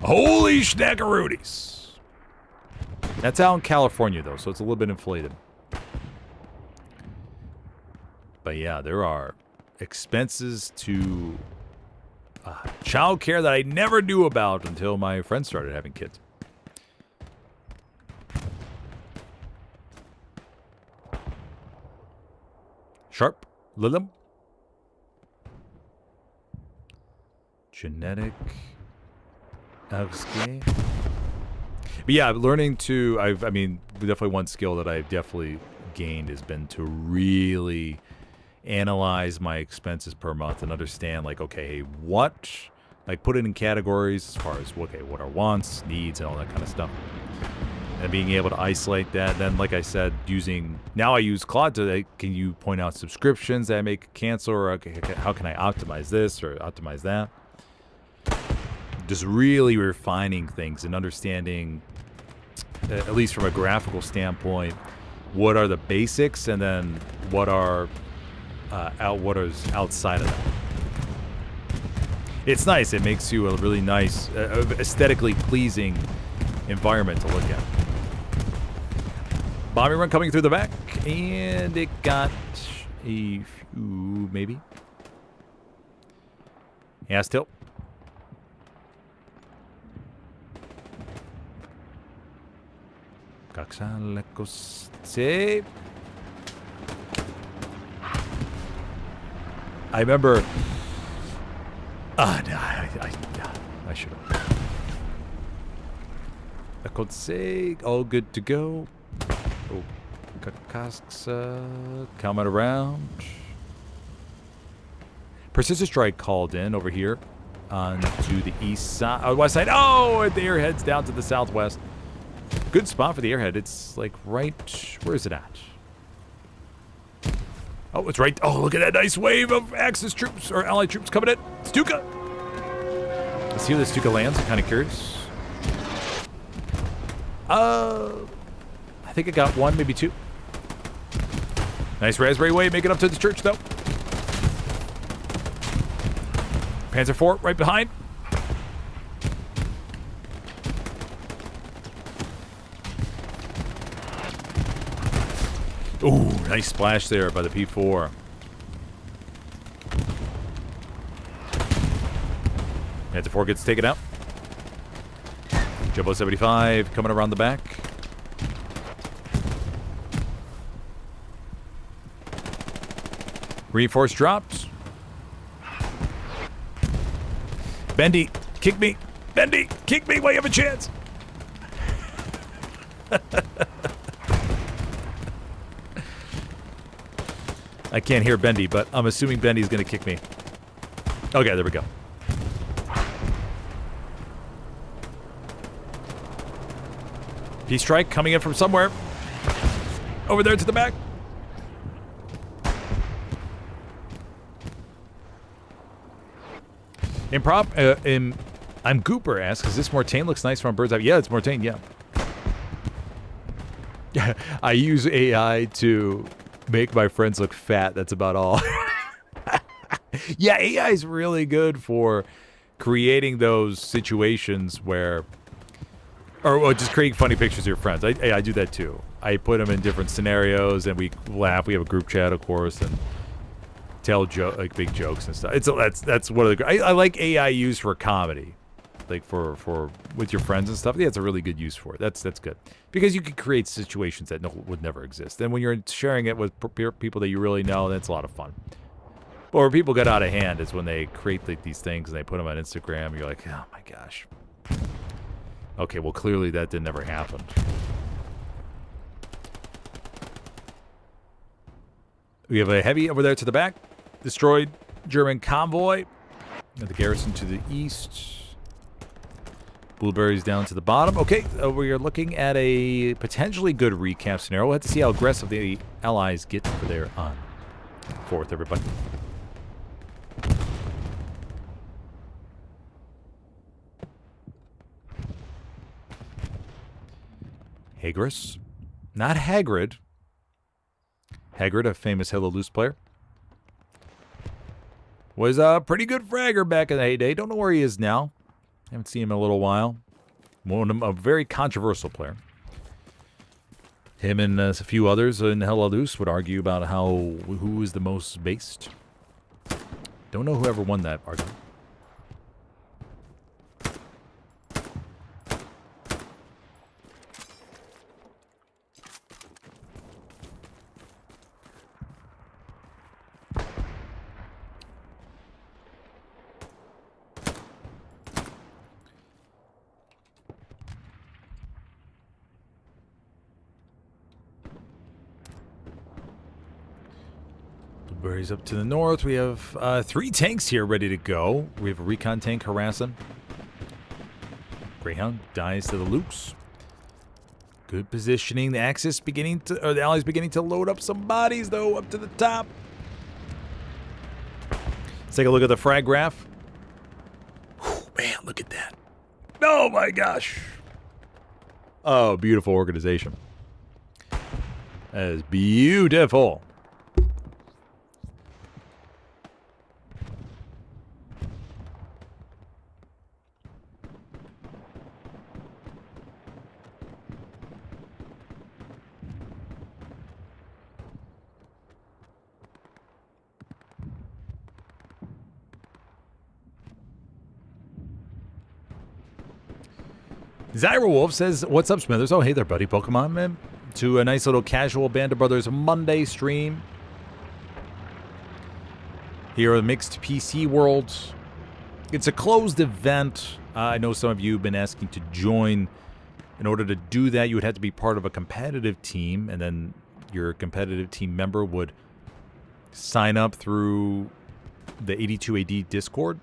Holy schnackaroonies. That's out in California, though, so it's a little bit inflated. But yeah, there are expenses to child care that I never knew about until my friends started having kids. Sharp, Lilum. Genetic. But yeah, learning to, I mean, definitely one skill that I've definitely gained has been to really analyze my expenses per month and understand, like, okay, what, like, put it in categories as far as, okay, what are wants, needs, and all that kind of stuff. And being able to isolate that. Then, like I said, now I use Claude to, can you point out subscriptions that I make cancel, or how can I optimize this or optimize that? Just really refining things and understanding, at least from a graphical standpoint, what are the basics, and then what is outside of that. It's nice. It makes you a really nice, aesthetically pleasing environment to look at. Bombing run coming through the back, and it got a few, maybe. Yeah, still. I remember. No, I should have. I could say all good to go. Oh, casks coming around. Persistent strike called in over here onto the east side, west side. Oh, the airhead's down to the southwest. Good spot for the airhead. It's like right. Where is it at? Oh, it's right. Oh, look at that nice wave of Axis troops or Allied troops coming in. Stuka. Let's see where the Stuka lands. I'm kind of curious. I think I got one, maybe two. Nice raspberry wave making up to the church, though. Panzer IV right behind. Ooh, nice splash there by the P4. Panzer IV gets taken out. Jumbo 75 coming around the back. Reinforce dropped. Bendy, kick me. Bendy, kick me while you have a chance. I can't hear Bendy, but I'm assuming Bendy's going to kick me. Okay, there we go. Peace strike coming in from somewhere. Over there to the back. Improv. I'm Gooper asks, is this Mortain? Looks nice from bird's eye. Yeah, it's Mortain, yeah. I use AI to make my friends look fat. That's about all. Yeah, AI is really good for creating those situations where, or just creating funny pictures of your friends. I do that too. I put them in different scenarios, and we laugh. We have a group chat, of course, and tell like big jokes and stuff. That's one of the. I like AI used for comedy, like for with your friends and stuff. Yeah, it's a really good use for it. That's good because you can create situations that would never exist. And when you're sharing it with people that you really know, that's a lot of fun. But where people get out of hand is when they create like these things and they put them on Instagram. You're like, oh my gosh. Okay, well clearly that never happened. We have a heavy over there to the back. Destroyed German convoy. And the garrison to the east. Blueberries down to the bottom. Okay, we are looking at a potentially good recap scenario. We'll have to see how aggressive the Allies get for their on. Fourth, everybody. Hagris. Not Hagrid. Hagrid, a famous Hello Loose player. Was a pretty good fragger back in the heyday. Don't know where he is now. Haven't seen him in a little while. A very controversial player. Him and a few others in Hello Loose would argue about who is the most based. Don't know whoever won that argument. Blueberries up to the north. We have 3 tanks here ready to go. We have a recon tank harassing. Greyhound dies to the loops. Good positioning. The Axis beginning to, or the Allies beginning to load up some bodies, though, up to the top. Let's take a look at the frag graph. Whew, man, look at that. Oh, my gosh. Oh, beautiful organization. That is beautiful. Zyra Wolf says, what's up, Smithers? Oh, hey there, buddy. Pokemon, man. To a nice little casual Band of Brothers Monday stream. Here at Mixed PC World. It's a closed event. I know some of you have been asking to join. In order to do that, you would have to be part of a competitive team, and then your competitive team member would sign up through the 82AD Discord,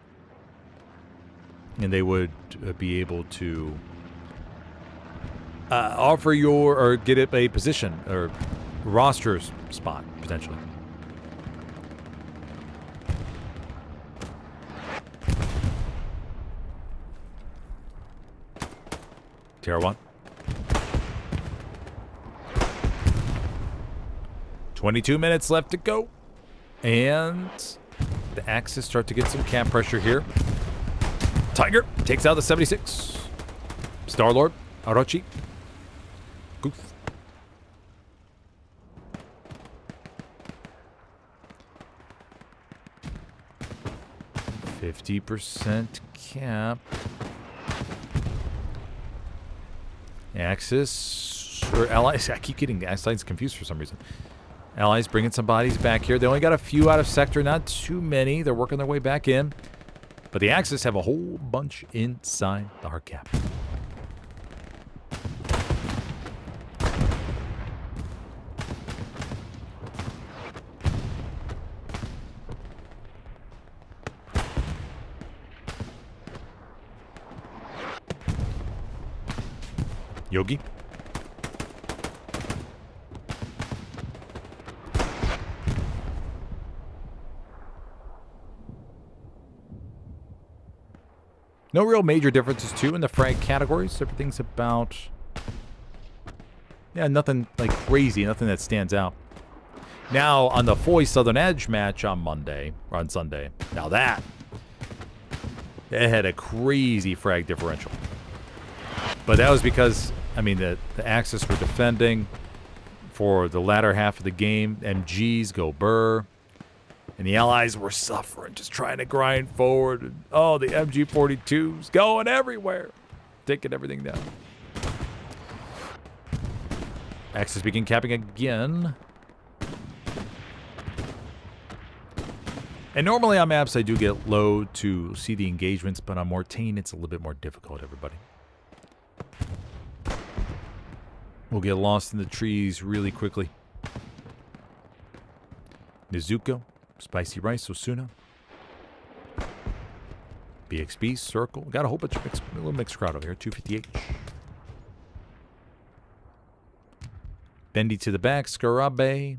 and they would be able to offer your, or get it a position or roster spot, potentially. Tier 1. 22 minutes left to go. And the Axis start to get some camp pressure here. Tiger takes out the 76. Star-Lord, Orochi. Goof. %50 cap. Axis, or Allies, I keep getting Allies confused for some reason. Allies bringing some bodies back here. They only got a few out of sector, not too many. They're working their way back in. But the Axis have a whole bunch inside the hard cap. Yogi. No real major differences, too, in the frag categories. Everything's about... yeah, nothing, like, crazy. Nothing that stands out. Now, on the Foy Southern Edge match on Monday, or on Sunday, now that, it had a crazy frag differential. But that was because, I mean, the Axis were defending for the latter half of the game. MGs go burr. And the Allies were suffering, just trying to grind forward. And, oh, the MG42's going everywhere. Taking everything down. Axis begin capping again. And normally on maps I do get low to see the engagements, but on Mortain it's a little bit more difficult, everybody. We'll get lost in the trees really quickly. Nezuko, Spicy Rice, Osuna. BXB, Circle. Got a whole bunch of a little mixed crowd over here. 250H. Bendy to the back, Scarabe.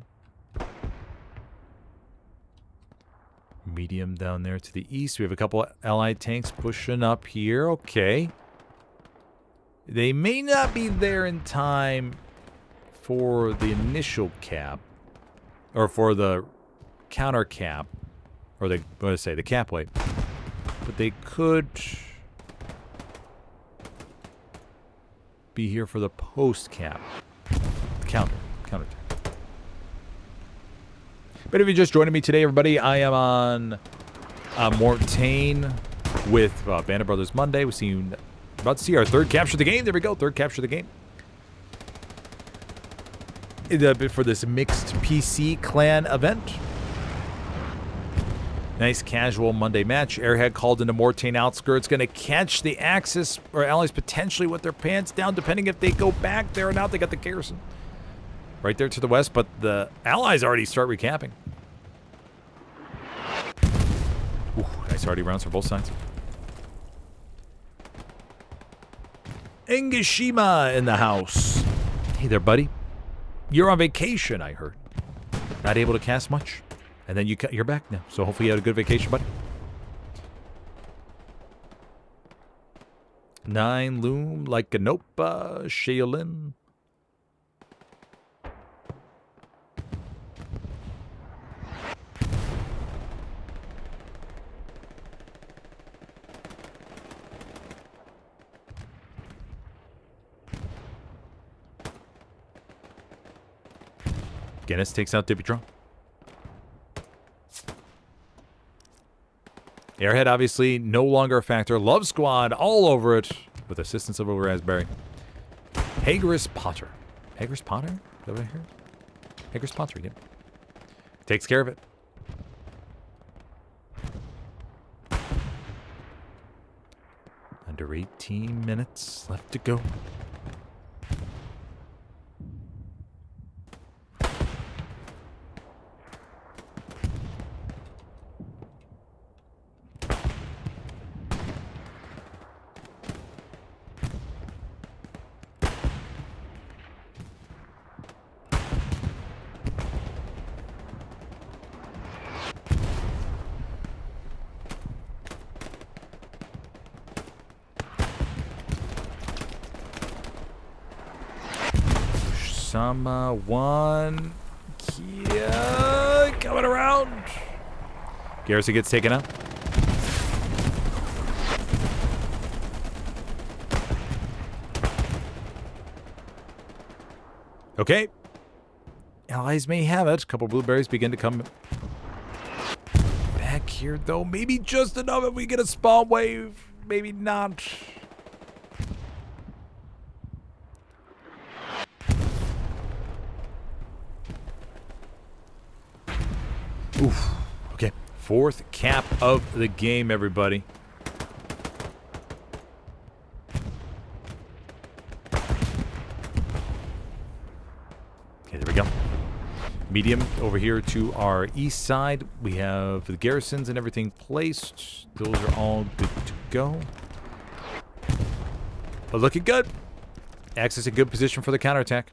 Medium down there to the east. We have a couple allied tanks pushing up here. Okay. They may not be there in time for the initial cap, or for the counter cap, or the, what did I say, the cap weight. But they could be here for the post cap. Counter. But if you're just joining me today, everybody, I am on Mortain with Band of Brothers Monday. We're about to see our third capture of the game. There we go, third capture of the game. For this mixed PC clan event. Nice casual Monday match. Airhead called into Mortain outskirts. Going to catch the Axis or Allies potentially with their pants down, depending if they go back there or not. They got the garrison right there to the west, but the Allies already start recapping. Ooh, nice hardy rounds for both sides. Engishima in the house. Hey there, buddy. You're on vacation, I heard. Not able to cast much. And then you're back now. So hopefully you had a good vacation, buddy. 9 loom like a nope, Shaolin. Guinness takes out Dippytron. Airhead, obviously, no longer a factor. Love Squad, all over it, with assistance of a Raspberry. Hager's Potter. Hager's Potter? Is that what I heard? Hager's Potter, yeah. Takes care of it. Under 18 minutes left to go. One. Yeah, coming around. Garrison gets taken out. Okay. Allies may have it. A couple blueberries begin to come back here, though. Maybe just enough if we get a spawn wave. Maybe not. Oof. Okay. 4th cap of the game, everybody. Okay, there we go. Medium over here to our east side. We have the garrisons and everything placed. Those are all good to go. But looking good. Axis in good position for the counterattack.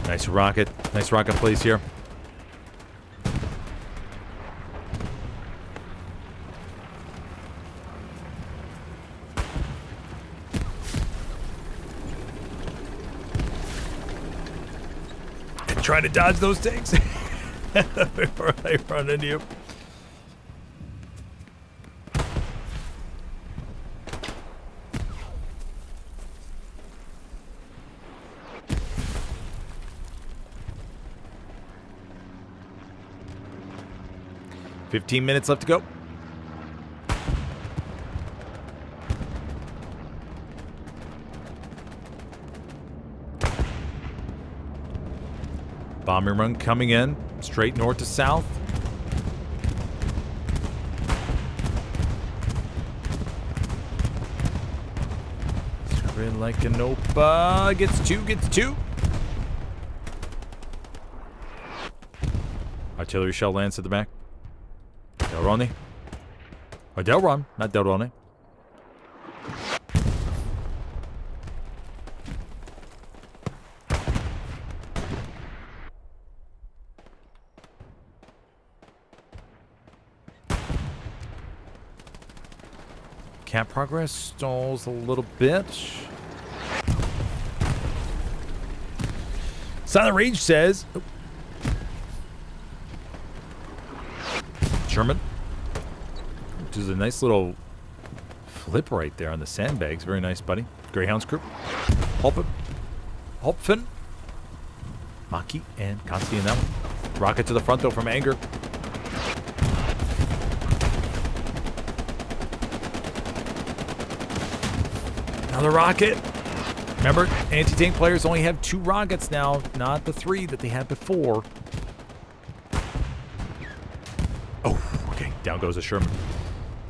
Nice rocket. Nice rocket place here. And trying to dodge those tanks before I run into you. $15 minutes left to go. Bombing run coming in, straight north to south. Spread like a nope. Gets two. Artillery shell lands at the back. Delroni. Or Delron, not Delroni. Cap progress stalls a little bit. Silent Rage says... Oh. Sherman. Which is a nice little flip right there on the sandbags. Very nice, buddy. Greyhounds group. Hopfin. Maki and Konsti in that one. Rocket to the front, though, from Anger. Another rocket. Remember, anti-tank players only have 2 rockets now, not the 3 that they had before. Oh, okay. Down goes a Sherman.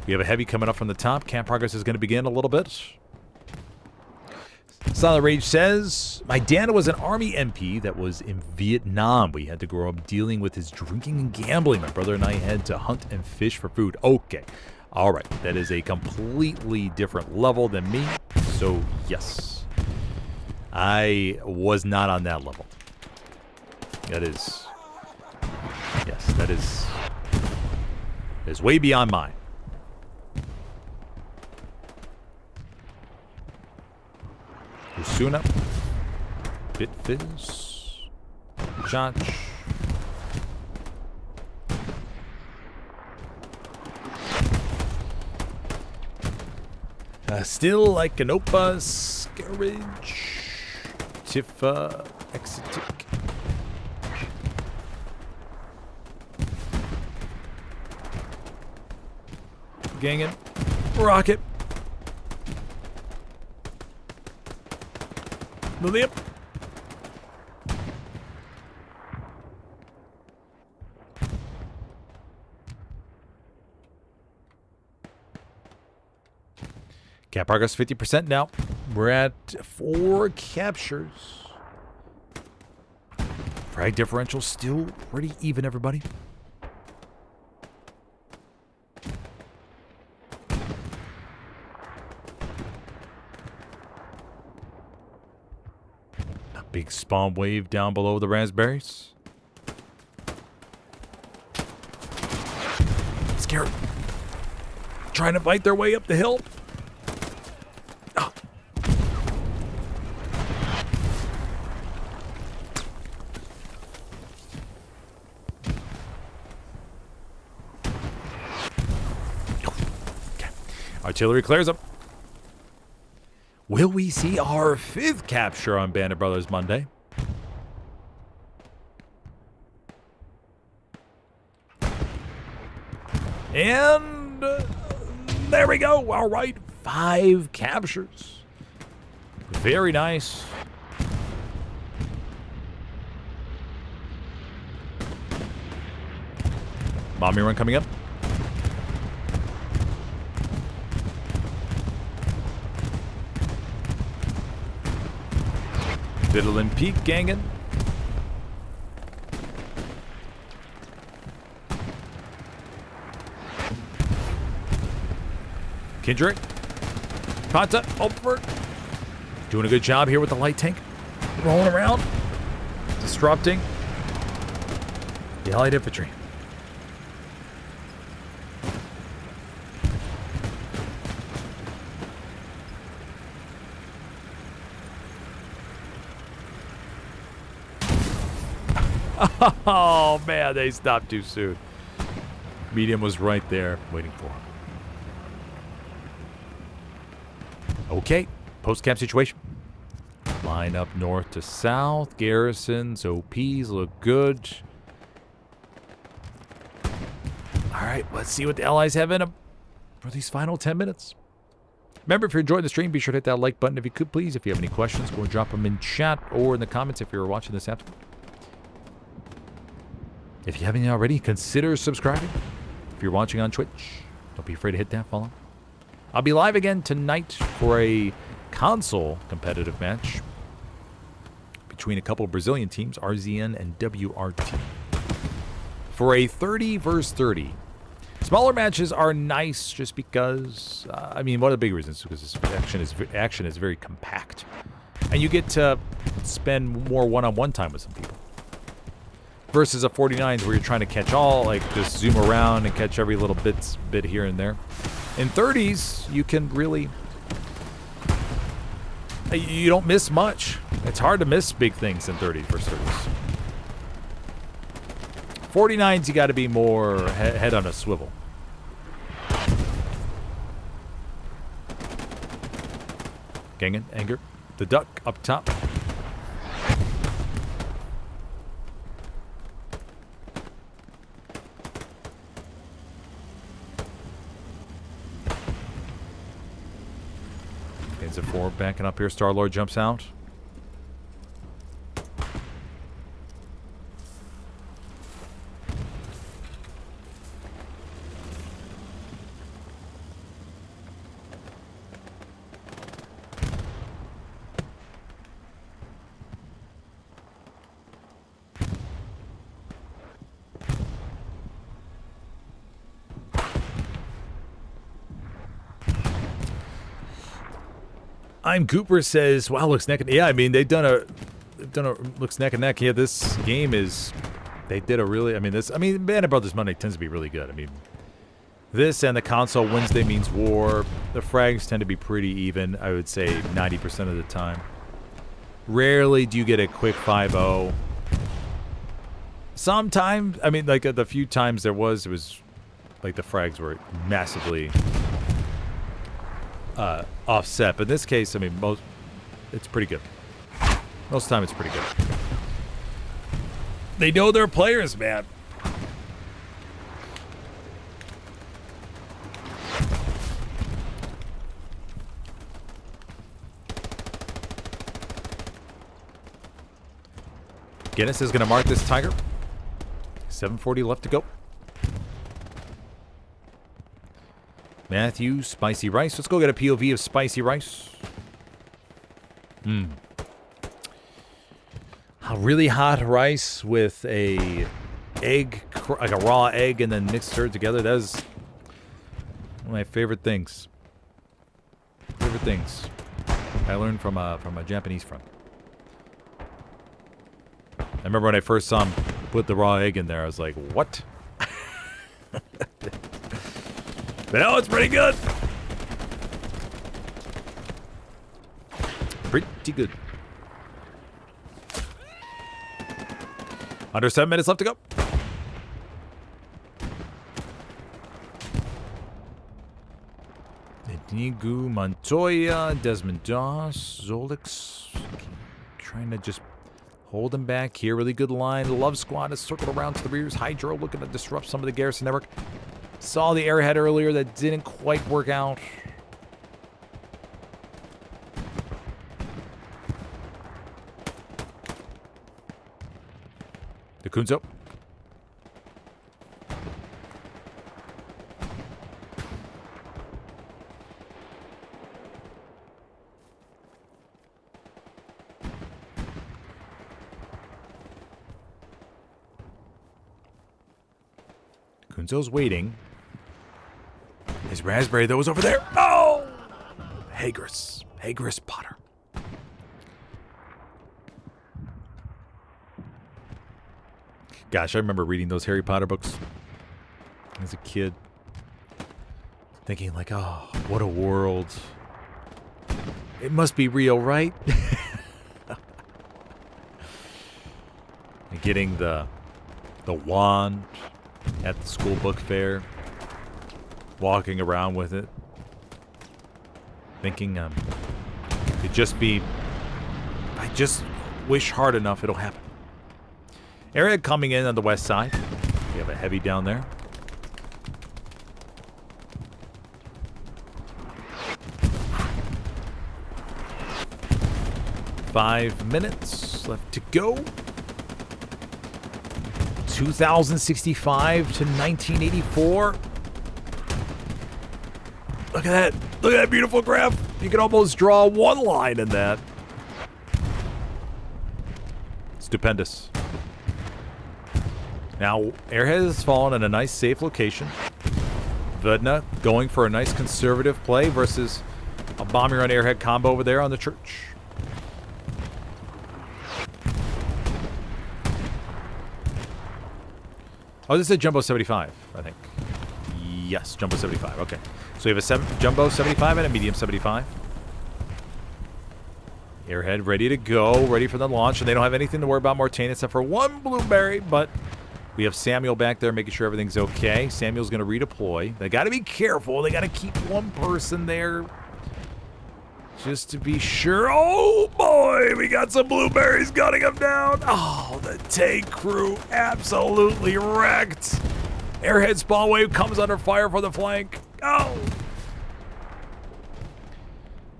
We have a heavy coming up from the top. Camp progress is going to begin a little bit. Silent Rage says, my dad was an Army MP that was in Vietnam. We had to grow up dealing with his drinking and gambling. My brother and I had to hunt and fish for food. Okay. All right. That is a completely different level than me. So, yes. I was not on that level. That is... Yes, that is way beyond mine. Usuna, Bitfizz, Jotch. Still like Canopa, Scarage, Tifa, Exitic. Gangin, Rocket. Lilium. Cap progress 50% now. We're at 4 captures. Frag differential still pretty even, everybody. Big spawn wave down below the raspberries. I'm scared. Trying to fight their way up the hill. Oh. Okay. Artillery clears up. Will we see our 5th capture on Bandit Brothers Monday? And there we go. All right, 5 captures. Very nice. Bombing run coming up. Fiddle and Peak gangin'. Kendrick. Panta, Upward. Doing a good job here with the light tank. Rolling around. Disrupting. The Allied infantry. Oh, man, they stopped too soon. Medium was right there waiting for him. Okay, post-cap situation. Line up north to south. Garrisons, OPs look good. All right, let's see what the Allies have in them for these final 10 minutes. Remember, if you're enjoying the stream, be sure to hit that like button if you could, please. If you have any questions, go and drop them in chat or in the comments if you're watching this after. If you haven't already, consider subscribing. If you're watching on Twitch, don't be afraid to hit that follow. I'll be live again tonight for a console competitive match between a couple of Brazilian teams, RZN and WRT, for a 30 versus 30. Smaller matches are nice just because, I mean, one of the big reasons is because action is very compact. And you get to spend more one-on-one time with some people. Versus a 49s where you're trying to catch all, like just zoom around and catch every little bit here and there. In 30s, you can really, you don't miss much. It's hard to miss big things in 30s versus 30s. 49s, you got to be more head on a swivel. Gangan, Anger, the duck up top. Gains a 4, backing up here. Star-Lord jumps out. I'm Cooper says, wow, looks neck and yeah, I mean they've done a looks neck and neck. Yeah, this game is they did a really Band of Brothers Monday tends to be really good. I mean this and the console Wednesday means war. The frags tend to be pretty even, I would say 90% of the time. Rarely do you get a quick 5-0. Sometimes, I mean like the few times it was like the frags were massively offset, but in this case, I mean, it's pretty good. Most of the time, it's pretty good. They know their players, man. Guinness is going to mark this Tiger. 7:40 left to go. Matthew, spicy rice. Let's go get a POV of spicy rice. Really hot rice with a egg, like a raw egg, and then mixed it together. That is one of my favorite things. I learned from a Japanese friend. I remember when I first saw him put the raw egg in there, I was like, what? But no, it's pretty good. Pretty good. Under 7 minutes left to go. Nigu, Montoya, Desmond Doss, Zolix. Trying to just hold him back here. Really good line. The Love Squad has circled around to the rears. Hydro looking to disrupt some of the garrison network. Saw the airhead earlier that didn't quite work out. The Kunzo. Kunzo's waiting. His raspberry, though, is over there. Oh! Hagris Potter. Gosh, I remember reading those Harry Potter books as a kid. Thinking like, oh, what a world. It must be real, right? And getting the wand at the school book fair. Walking around with it. Thinking, could just be... I just wish hard enough it'll happen. Airhead coming in on the west side. We have a heavy down there. Five minutes left to go. 2065 to 1984. Look at that. Look at that beautiful graph. You can almost draw one line in that. Stupendous. Now, Airhead has fallen in a nice, safe location. Vedna going for a nice conservative play versus a bombing run Airhead combo over there on the church. Oh, this is a Jumbo 75, I think. Yes, Jumbo 75. Okay. So we have a Jumbo 75 and a Medium 75. Airhead ready to go, ready for the launch, and they don't have anything to worry about Mortain except for one blueberry, but we have Samuel back there making sure everything's okay. Samuel's going to redeploy. They got to be careful. They got to keep one person there just to be sure. Oh, boy, we got some blueberries gunning them down. Oh, the tank crew absolutely wrecked. Airhead spawn wave comes under fire for the flank. Oh.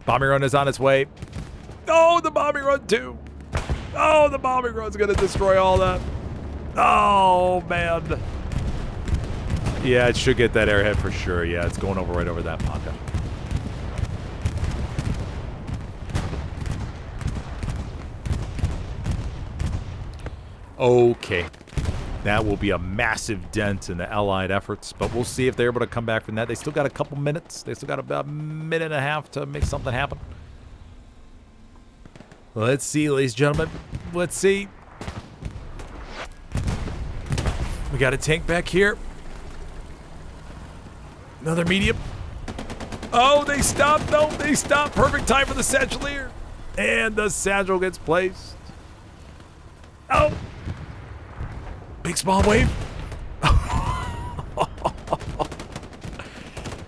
Bombing run is on its way. Oh, the bombing run too. Oh, the bombing run's going to destroy all that. Oh, man. Yeah, it should get that Airhead for sure. Yeah, it's going over right over that pocket. Okay. That will be a massive dent in the Allied efforts, but we'll see if they're able to come back from that. They still got a couple minutes. They still got about a minute and a half to make something happen. Let's see, ladies and gentlemen. Let's see. We got a tank back here. Another medium. Oh, they stopped. No, they stopped. Perfect time for the Sagelier. And the Sagel gets placed. Oh. Big small wave.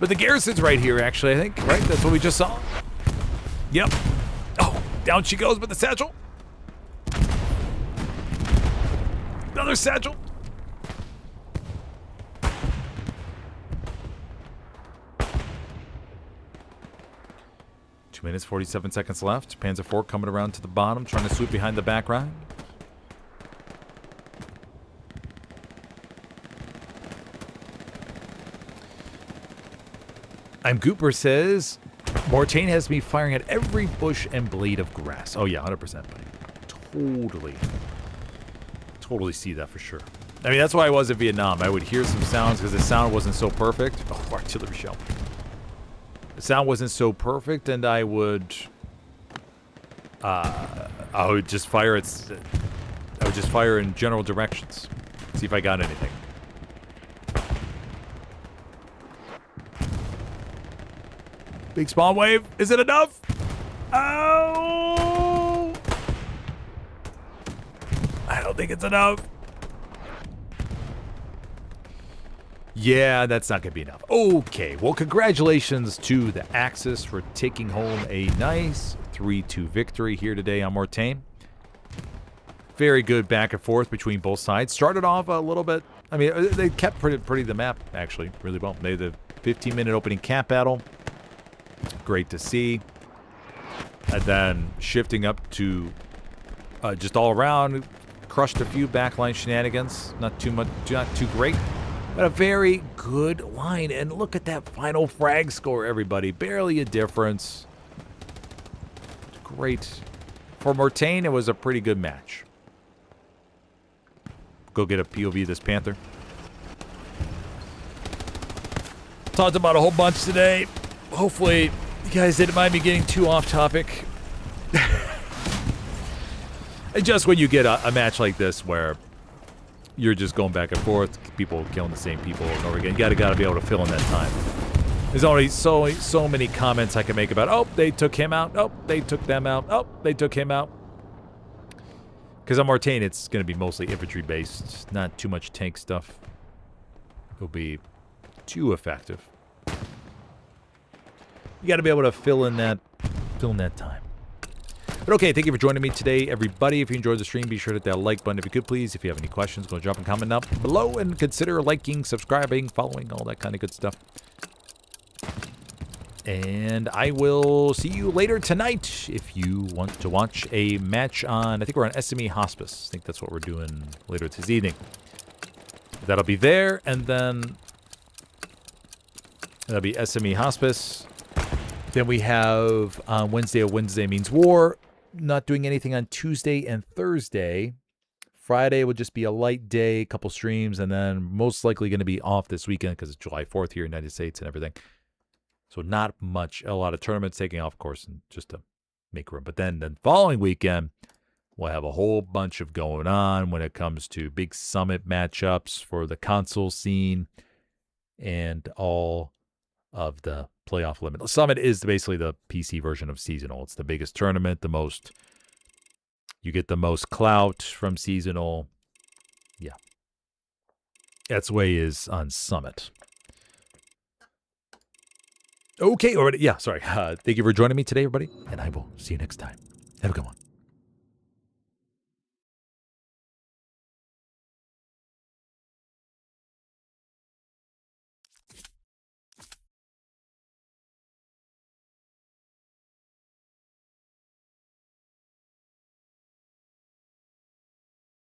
But the garrison's right here, actually, I think. Right? That's what we just saw. Yep. Oh, down she goes with the Sagel. Another Sagel. Two minutes, 47 seconds left. Panzer IV coming around to the bottom, trying to swoop behind the background. I'm Gooper says, Mortain has me firing at every bush and blade of grass. Oh yeah, 100%, buddy. Totally see that for sure. I mean, that's why I was in Vietnam. I would hear some sounds because the sound wasn't so perfect. Oh, artillery shell. The sound wasn't so perfect, and I would just fire in general directions. See if I got anything. Big spawn wave. Is it enough? Oh! I don't think it's enough. Yeah, that's not going to be enough. Okay, well, congratulations to the Axis for taking home a nice 3-2 victory here today on Mortain. Very good back and forth between both sides. Started off a little bit. I mean, they kept pretty the map, actually, really well. They had the 15-minute opening camp battle. Great to see. And then shifting up to just all around, crushed a few backline shenanigans. Not too great. But a very good line. And look at that final frag score, everybody. Barely a difference. Great. For Mortain, it was a pretty good match. Go get a POV of this Panther. Talked about a whole bunch today. Hopefully, you guys didn't mind me getting too off topic. And just when you get a match like this where you're just going back and forth, people killing the same people over and over again, you gotta be able to fill in that time. There's only so many comments I can make about, oh, they took him out, oh, they took them out, oh, they took him out. Because on Mortain, it's going to be mostly infantry-based, not too much tank stuff. It'll be too effective. You got to be able to fill in that time. But okay, thank you for joining me today, everybody. If you enjoyed the stream, be sure to hit that like button if you could, please. If you have any questions, go drop a comment down below and consider liking, subscribing, following, all that kind of good stuff. And I will see you later tonight if you want to watch a match on, I think we're on SME Hospice. I think that's what we're doing later this evening. That'll be there, and then that'll be SME Hospice. Then we have Wednesday Means War. Not doing anything on Tuesday and Thursday. Friday will just be a light day, couple streams, and then most likely going to be off this weekend because it's July 4th here in the United States and everything. So not much, a lot of tournaments taking off, of course, and just to make room. But then following weekend, we'll have a whole bunch of going on when it comes to big summit matchups for the console scene and all of the playoff limit. The summit is basically the PC version of seasonal. It's the biggest tournament, you get the most clout from seasonal. Yeah. That's the way it is on summit. Okay, already. Yeah, sorry. Thank you for joining me today, everybody, and I will see you next time. Have a good one.